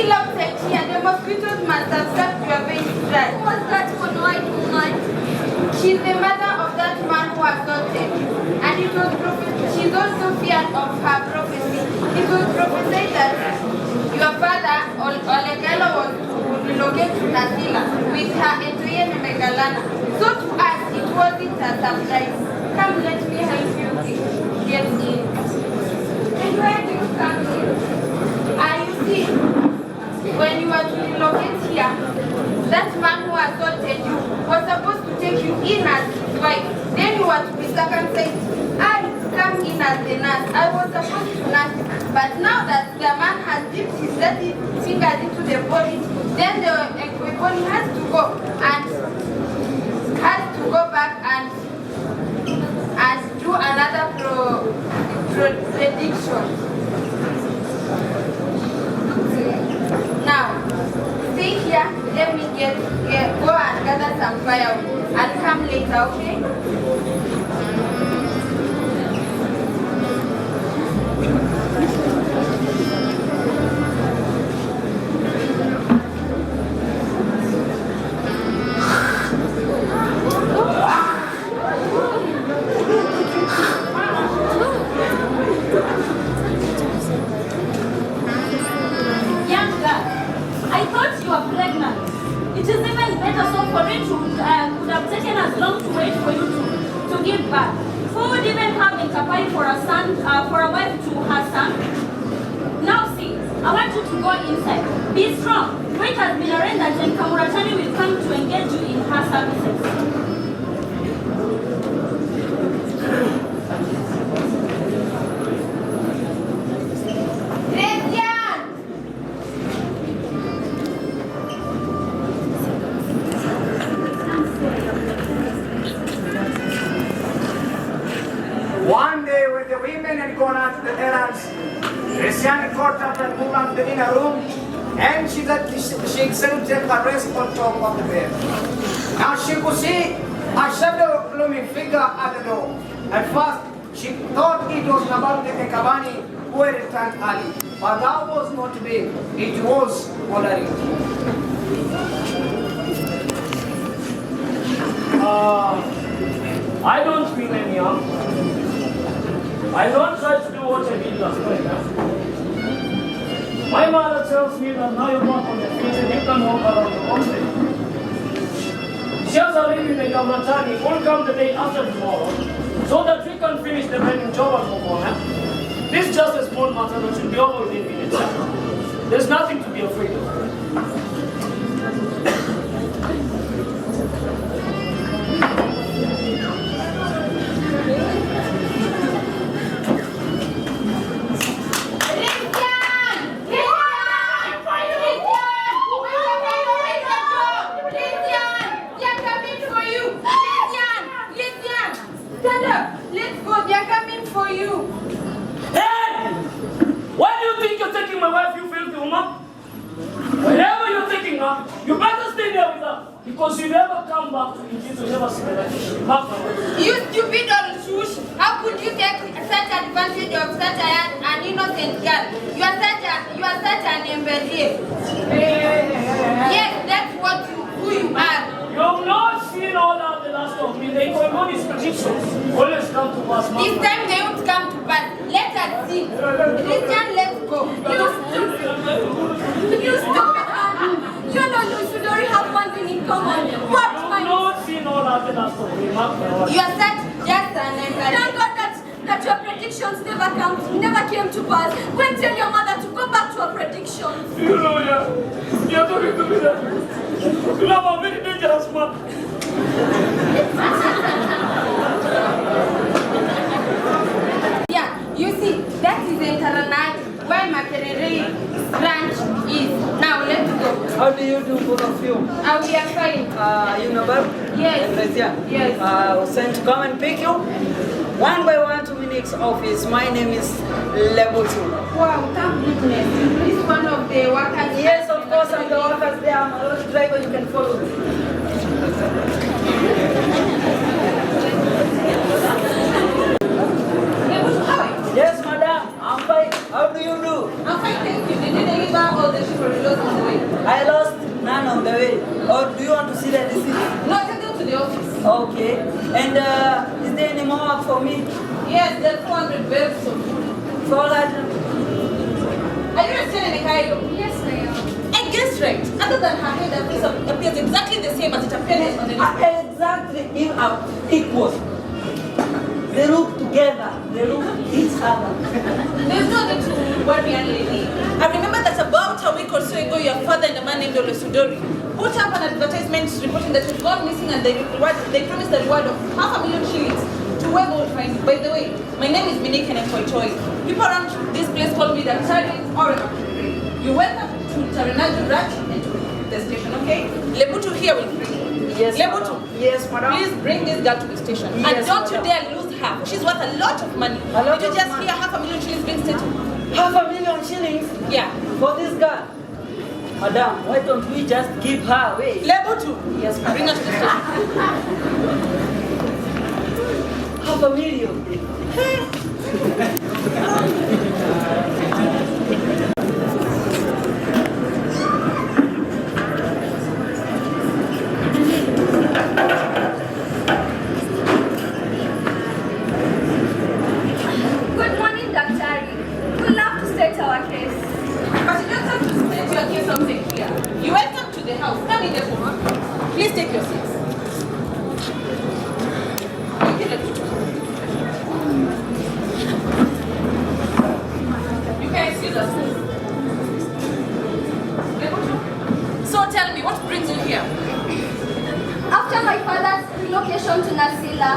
still outside here. The mosquitoes must have sucked your veins dry. What's that for? No, I don't mind. She's the mother of that man who assaulted you. And it was she's also feared of her prophecy. It was prophesied that your father, Olegalo, would relocate to Nasila with her entire Megalana. So to us, it wasn't a surprise. Come, let me help you get in. And where do you come in? You see, when you are to relocate here, that man who assaulted you was supposed to take you in as his wife. Then you were to be circumcised. I come in as the nurse. I was supposed to nurse. But now that the man has dipped his dirty fingers into the body, then the body has to go back and do another prediction. Now, stay here, let me go and gather some firewood. I'll come later, okay? Be strong. Wait has been arranged and Kamuratani will come to engage you in her services. Resian! One day when the women had gone out to the errands, Resian got up and moved out to the inner room, and she settled her rest on top of the bed. Now she could see a shadow looming figure at the door. At first, she thought it was about the Kabani who had returned early, but that was not to be. It was Olarinkoi. I don't feel any harm. I don't try to do what I did last night. My mother tells me that now you're back on your feet and you can walk around the homestead. She has already the Gavratani will come the day after tomorrow so that we can finish the remaining job at Mokona. This is just a small matter that should be overlooked in itself. There's nothing to be afraid of. You better stay there with her, because you never come back to Egypt to never see the light. You stupid old shush! How could you take such advantage of such an innocent girl? You are such an imbecile. Yes, that's who you are. You have not seen all of the last of me. The economic predictions always come to pass. This time they won't come to pass. Let us see. Resian, let's go. You stupid animal. You know you should already have one thing in common. What? You have not seen all of the last of me. You are such just an imbecile. Thank God that your predictions never came to pass. Go and tell your mother to go back to her predictions. You know, you're talking to me that. You have a very dangerous man. Yeah, you see, that is the Taranat where Makerere branch is. Now let's go. How do you do, both of you? We are fine. You know Bob? Yes. And Resian? Yes. I was sent to come and pick you. One by one to Minix's office. My name is Level 2. Wow, thank goodness. This is one of the workers. Yes, of course, I'm the workers there. I'm a lorry driver, you can follow me. How are you? Yes, madam, I'm fine. How do you do? I'm fine, thank you. Did you deliver all the the chivalry lost on the way? I lost none on the way. Or do you want to see the receipt? No, take them to the office. Okay. And is there any more work for me? Yes, there are 400 bells of food. For that? Are you Resian and Cairo? Yes, I am. I guessed right. Other than her hair, the face appears exactly the same as it appears on the newspaper. Exactly equal. They look together. They look each other. There's no need to worry, young lady. I remember that about a week or so ago, your father and a man named Olesudori put up an advertisement reporting that you've gone missing, and they promised the reward of 500,000 shillings to whoever would find you. By the way, my name is Unending. People around this place call me the Tari or You're welcome to Taranaju Ranch and to the station, okay? Lebutu here will bring you. Yes, Lebutu. Yes, madam. Please bring this girl to the station. Yes, and don't madam. you dare lose her. She's worth a lot of money. A lot Did you of just money. hear 500,000 shillings being stated? 500,000 shillings? Yeah. For this girl? Madam, why don't we just give her away? Lebutu. Yes, madam. Bring her to the station. 500,000. Good morning, Daktari. We'd love to state our case. But you don't have to state your case something here. You welcome to the house. Come in, Lebutu. Please take your seats. Thank you, Lebutu. You can excuse us. Lebutu. So tell me, what brings you here? After my father's relocation to Nasila,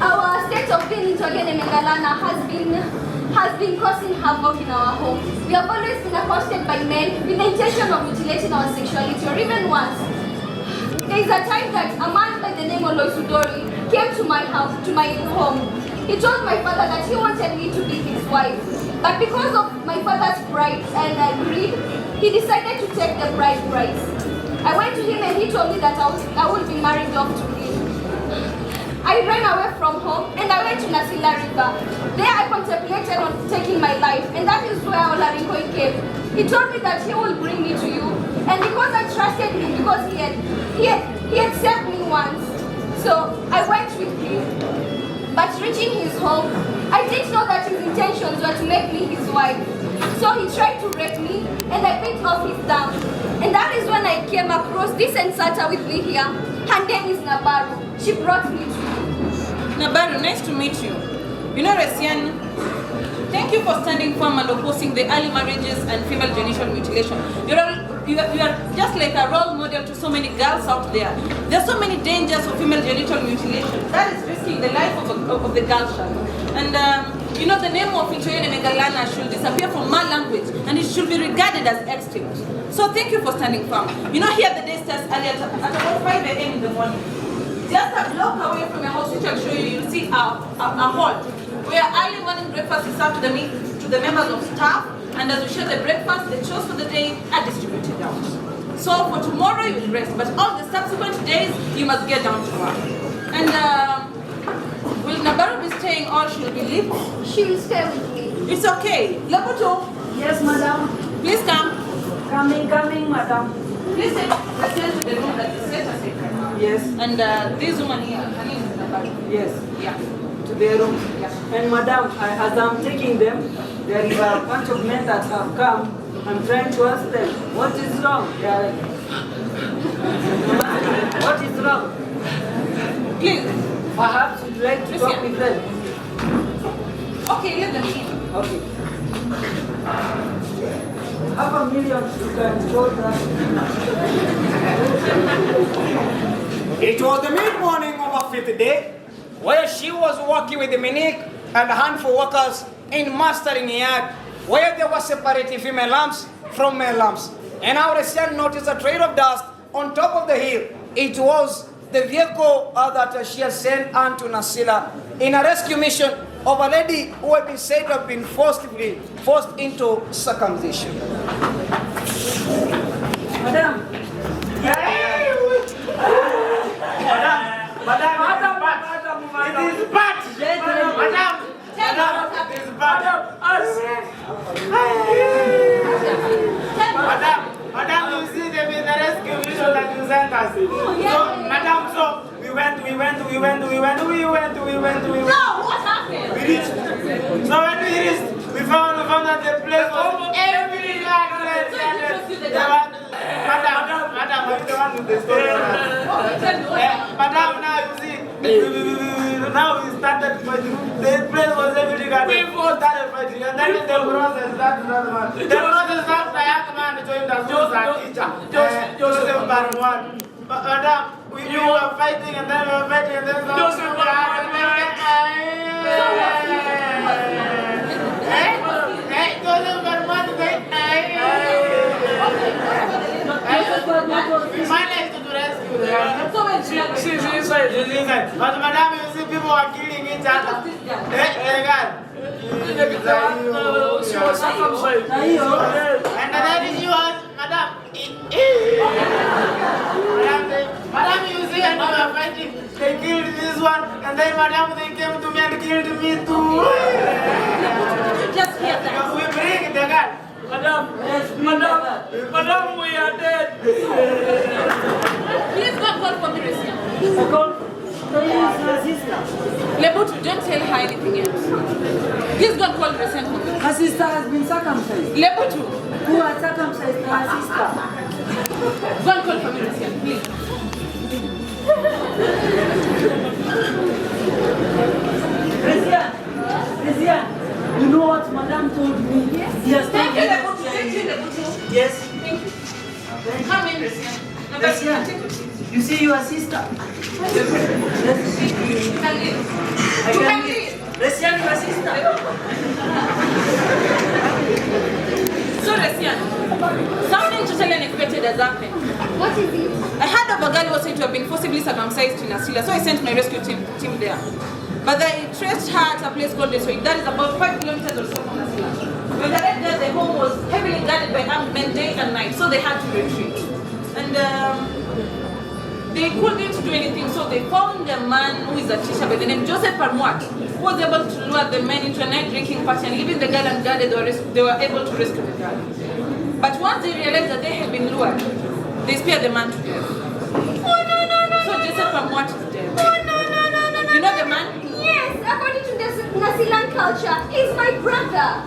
our state of being in Togene Mengalana has been causing havoc in our home. We have always been accosted by men with the intention of mutilating our sexuality, or even once. There is a time that a man by the name of Loisudori came to my house, to my home. He told my father that he wanted me to be his wife. But because of my father's pride and greed, he decided to take the bride price. I went to him and he told me that I would be married off to him. I ran away from home and I went to Nasila River. There I contemplated on taking my life, and that is where Olarinkoi came. He told me that he will bring me to you, and because I trusted him, because he had saved me once, so I went with him. But reaching his home, I didn't know that his intentions were to make me his wife. So he tried to rape me, and I bit off his thumb. And that is when I came across this Ensata with me here. Her name is Nabaru. She brought me to you. Nabaru, nice to meet you. You know, Resian, thank you for standing firm and opposing the early marriages and female genital mutilation. You are just like a role model to so many girls out there. There are so many dangers of female genital mutilation. That is risking the life of the girl child. And you know, the name of Intoyene Megalana should disappear from my language, and it should be regarded as extinct. So thank you for standing firm. You know, here the day starts early at about 5 a.m. in the morning. Just a block away from your house, which I'll show you, you'll see a hall where early morning breakfast is served to the members of staff, and as we share the breakfast, the chores for the day are distributed out. So for tomorrow you will rest, but all the subsequent days you must get down to work. And will Nabaru be staying or she will be leaving? She will stay with me. It's okay. Lebutu. Yes, madam. Please come. Coming, madam. Please return to the room that is set aside. Yes. And this woman here, her name is Nabaru. Yes. Yeah. To their room. And madam, as I'm taking them, there is a bunch of men that have come. I'm trying to ask them, what is wrong? They are like, what is wrong? Please. Perhaps you'd like to talk with them. Okay, let them in. Okay. 500,000 you can show that. It was the mid-morning of our fifth day, where she was working with the Minik and a handful of workers in mastering yard, where they were separating female lambs from male lambs. And our Resian noticed a trail of dust on top of the hill. It was the vehicle that she had sent unto Nasila in a rescue mission of a lady who had been said to have been forced into circumcision. Madam. It is bad. Madam. Madam. us. So, madam, so we went. No, what happened? We reached. So when we reached, we found that the place was every Madam, are you the one with the story? Madam, now you see, now we started fighting. The place was every garden. We both started fighting, and then the process started another one. The process started a young man joined us as a teacher. Joseph Barwan. Madam, we were fighting, and then we were fighting, and then Joseph Barwan. We managed to rescue them. She's inside. But madam, you see people are killing each other. She was circumcised. And then she was, madam. Madam, you see, and we were fighting. They killed this one, and then madam, they came to me and killed me too. Just hear that. We bring the gun. Madam, we are dead. Please don't call for me, Resian. Lebutu, don't tell her anything else. Please don't call Resian for me. Her sister has been circumcised. Lebutu, Who has circumcised her sister? don't call for me, Resian, please. Resian, you know what Madame told me? Yes. Yes. Thank you, Lebutu. Yes. Thank you. Come in, Resian. Resian, you see your sister. You can leave. I can leave. Resian, your sister. So, Resian, something totally unexpected has happened. What is it? I heard of a girl who was said to have been forcibly circumcised in Asila, so I sent my rescue team there. But they traced her at a place called Resian. That is about 5 kilometers or so from Asila. When they arrived there, the home was heavily guarded by armed men day and night, so they had to retreat. And they couldn't do anything, so they found a man who is a teacher by the name Joseph Parmuat, who was able to lure the men into a night drinking party, and leaving the girl unguarded, they were able to rescue the girl. But once they realized that they had been lured, they speared the man to death. So Joseph Parmuat is dead. You know the man? Yes, according to the Nasilan culture, he's my brother.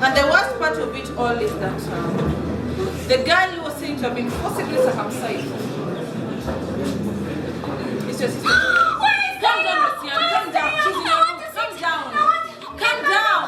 And the worst part of it all is that the girl who was said to have been forcibly circumcised is your sister. Calm down, Resian. Calm down. She's in your room. Calm down. Calm down.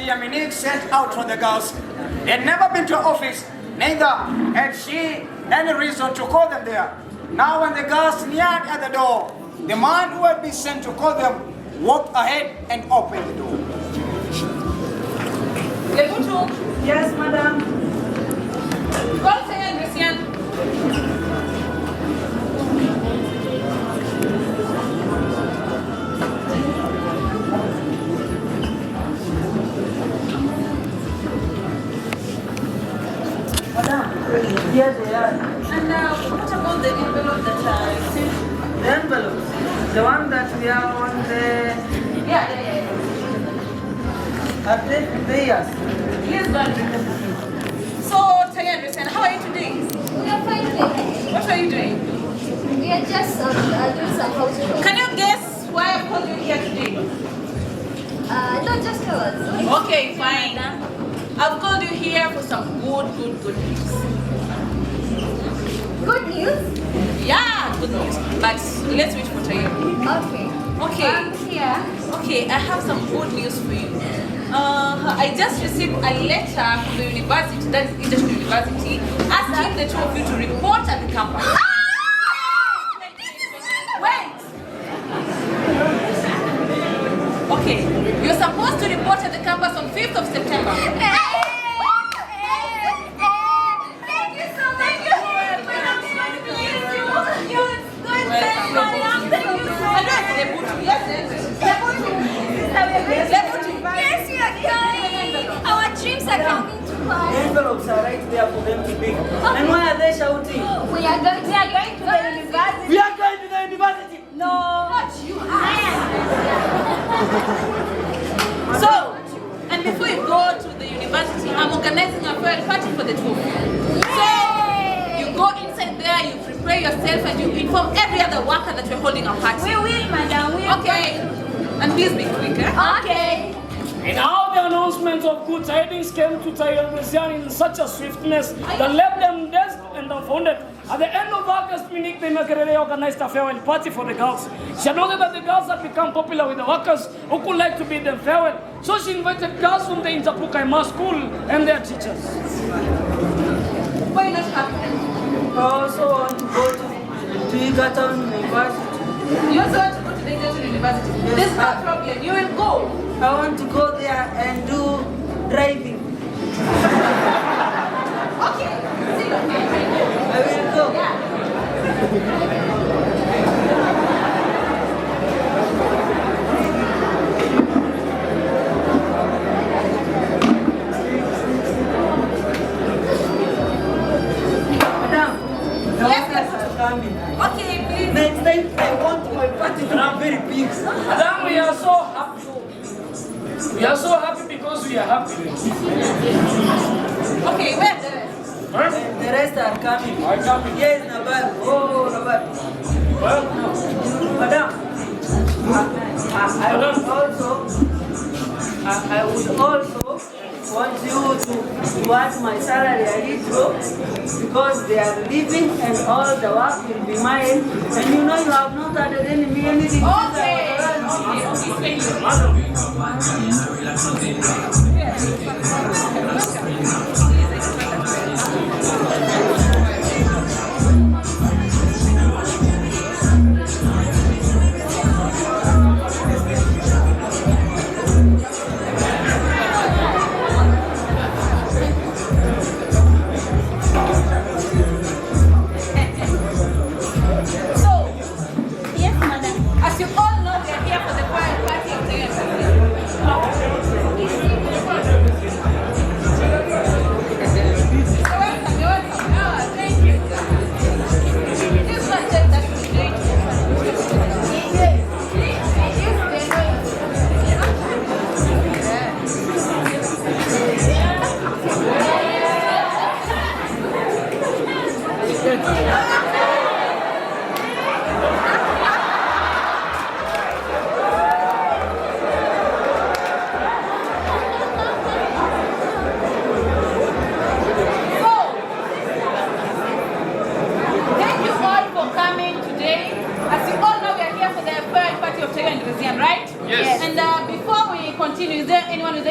Yaminik sent out for the girls. They had never been to office, neither had she any reason to call them there. Now when the girls neared at the door, the man who had been sent to call them walked ahead and opened the door. Yes, madam. Call Savannah, Resian. Madam, here they are. And what about the envelope that I received? The envelopes. The one that we are on the... Yeah. Are they theirs? Please go and bring them. So, Savannah, Resian, how are you today? We are fine, thank What are you doing? you. We are just doing some housework. Can you guess why I called you here today? No, just tell us. Okay, fine. I've called you here for some good news. Good news? Yeah, good news. But let's wait for Tayo. Okay. Okay. Here. Okay, I have some good news for you. I just received a letter from the university, that is Industry University, asking the two of you to report at the campus. Wait! Okay, you're supposed to report at the campus on 5th of September. Thank you so much. Yes, you are kind. Our dreams are coming to The pass. envelopes are right there for them to pick. And why are they shouting? We are going to the university. We are going to the university! No. Not you. So, and before you go to the university, I'm organizing a farewell party for the two of you. So, you go inside there, you prepare yourself, and you inform every other worker that you're holding a party. We will, madam. We will. Okay. And please be quick, eh? Okay. And how the announcement of good tidings came to Resian in such a swiftness that left them dazed and dumbfounded. At the end of August, Minik Makerere organized a farewell party for the girls. She had noted that the girls had become popular with the workers who could like to bid them farewell. So she invited girls from the Intapukaima school and their teachers. Why not happy? I also want to go to Egerton University. You also want to go to the Industry University? Yes, There's no problem. You will go. I want to go there and do driving. Okay. See you. I will go. Madam, the workers are coming. Okay, please. Next time I want my party to be very big. Madam, we are so happy. We are so happy because we are happy. Okay, where the rest? Huh? The rest are coming. Are coming. Here is Nabar. Oh, Nabar. Well, Madam, I would also want you to watch my salary a little because they are leaving and all the work will be mine. And you know you have not added anything. Okay. As you all know, we are here for the quiet party of the university.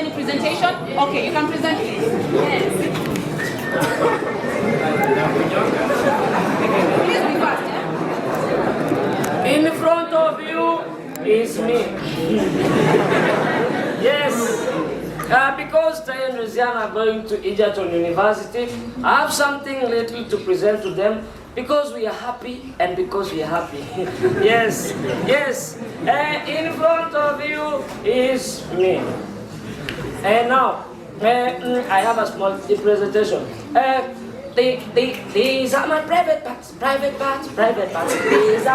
any presentation? Okay, you can present please. Yes. Please be fast, yeah? In front of you is me. Yes. Because Tay and Resian are going to Egerton University, I have something little to present to them because we are happy and because we are happy. Yes, yes. In front of you is me. And now, I have a small presentation. These are my private parts. These are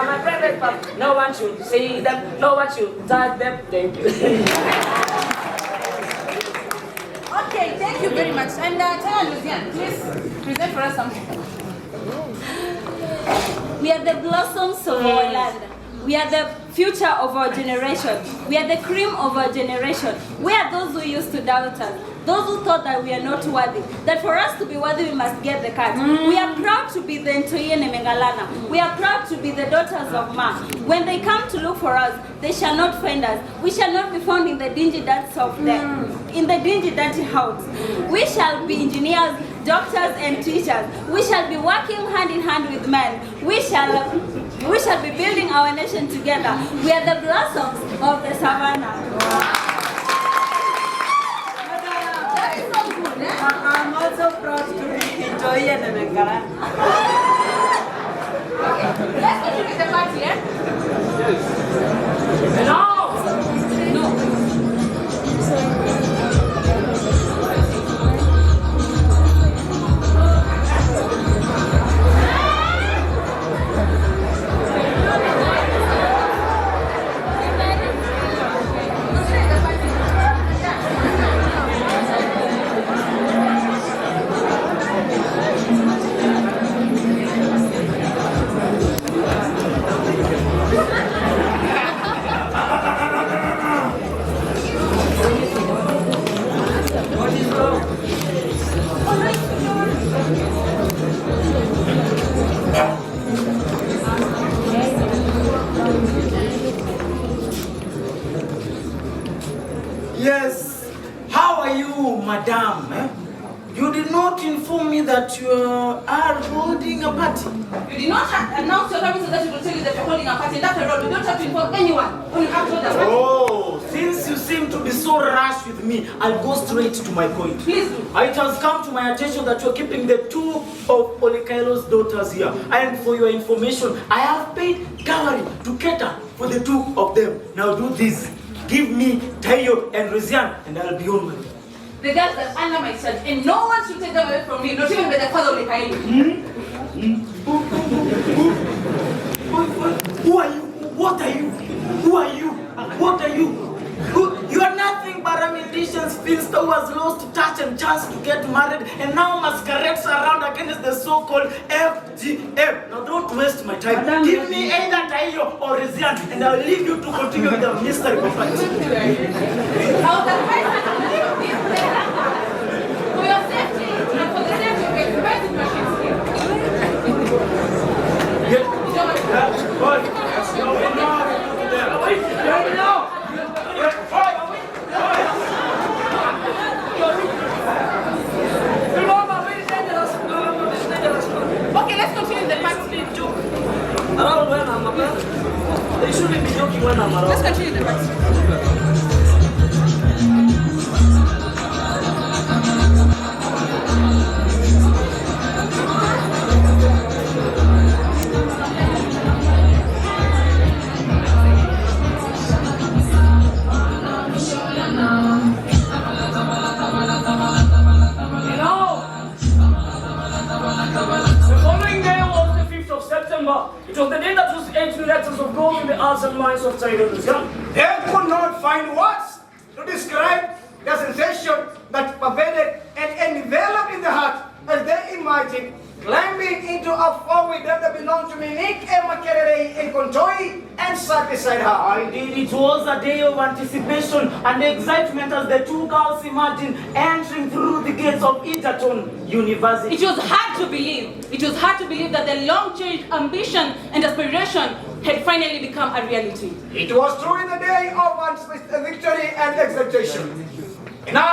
my private parts. No one should see them, no one should touch them. Thank you. Okay, thank you very much. And Tay and Resian, please present for us something. We are the blossoms of our land. We are the future of our generation. We are the cream of our generation. We are those who used to doubt us. Those who thought that we are not worthy. That for us to be worthy, we must get the cut. We are proud to be the Ntoyene Mengalana. We are proud to be the daughters of Ma. When they come to look for us, they shall not find us. We shall not be found in the dingy depths of them, in the dingy dirty house. We shall be engineers, doctors and teachers. We shall be working hand in hand with men. We shall be building our nation together. We are the blossoms of the Savannah. That is so good, eh? I'm also proud to be Ntoyene Mengalana. Let's continue with the party, eh? No! Yes. How are you, madam? You did not inform me that you are holding a party. You did not announce your coming so that you will tell you that you're holding a party. And after all, you don't have to inform anyone when you have to hold a party. Oh, since you seem to be so rash with me, I'll go straight to my point. Please do. It has come to my attention that you're keeping the two of Olarinkai's daughters here. And for your information, I have paid dowry to cater for the two of them. Now do this. Give me Tayo and Resian, and I'll be on my way. The girls are under my charge, and no one should take them away from me, not even by the father of Olarinkoi. Who are you? What are you? Who are you? What are you? You are nothing but a musician spinster who has lost touch and chance to get married and now masquerades around against the so-called FGM. Now don't waste my time. Give me either Tayo or Resian and I'll leave you to continue with the mystery of fight. I would advise you to leave this place for your safety and for the safety of your expensive machines here. Okay, let's continue the party. Around when I'm around, they shouldn't be joking when I'm around. Let's continue the party. It was the day that was 8 letters of gold in the hearts and minds of Tay and Resian. They could not find words to describe the sensation that pervaded and enveloped in the heart as they imagined climbing into a four-wheel that belonged to Minik, Emma Kerere, and Kontoi, and sat beside her. Indeed, it was a day of anticipation and excitement as the two girls imagined entering through the gates of Egerton University. It was hard to believe. It was hard to believe that the long-cherished ambition and aspiration had finally become a reality. It was truly the day of victory and exaltation. And now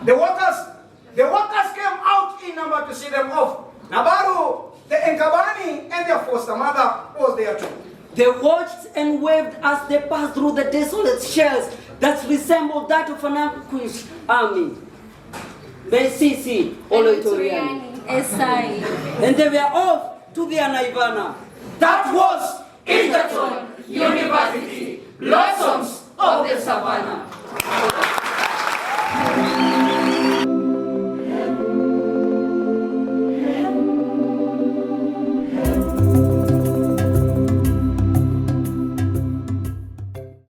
The workers came out in number to see them off. Nabaru, the Nkabani, and their foster mother was there too. They watched and waved as they passed through the desolate shells that resembled that of an vanquished army. Besisi, Olarinkoi. And they were off to their Nirvana. That was Egerton University, Blossoms of the Savannah.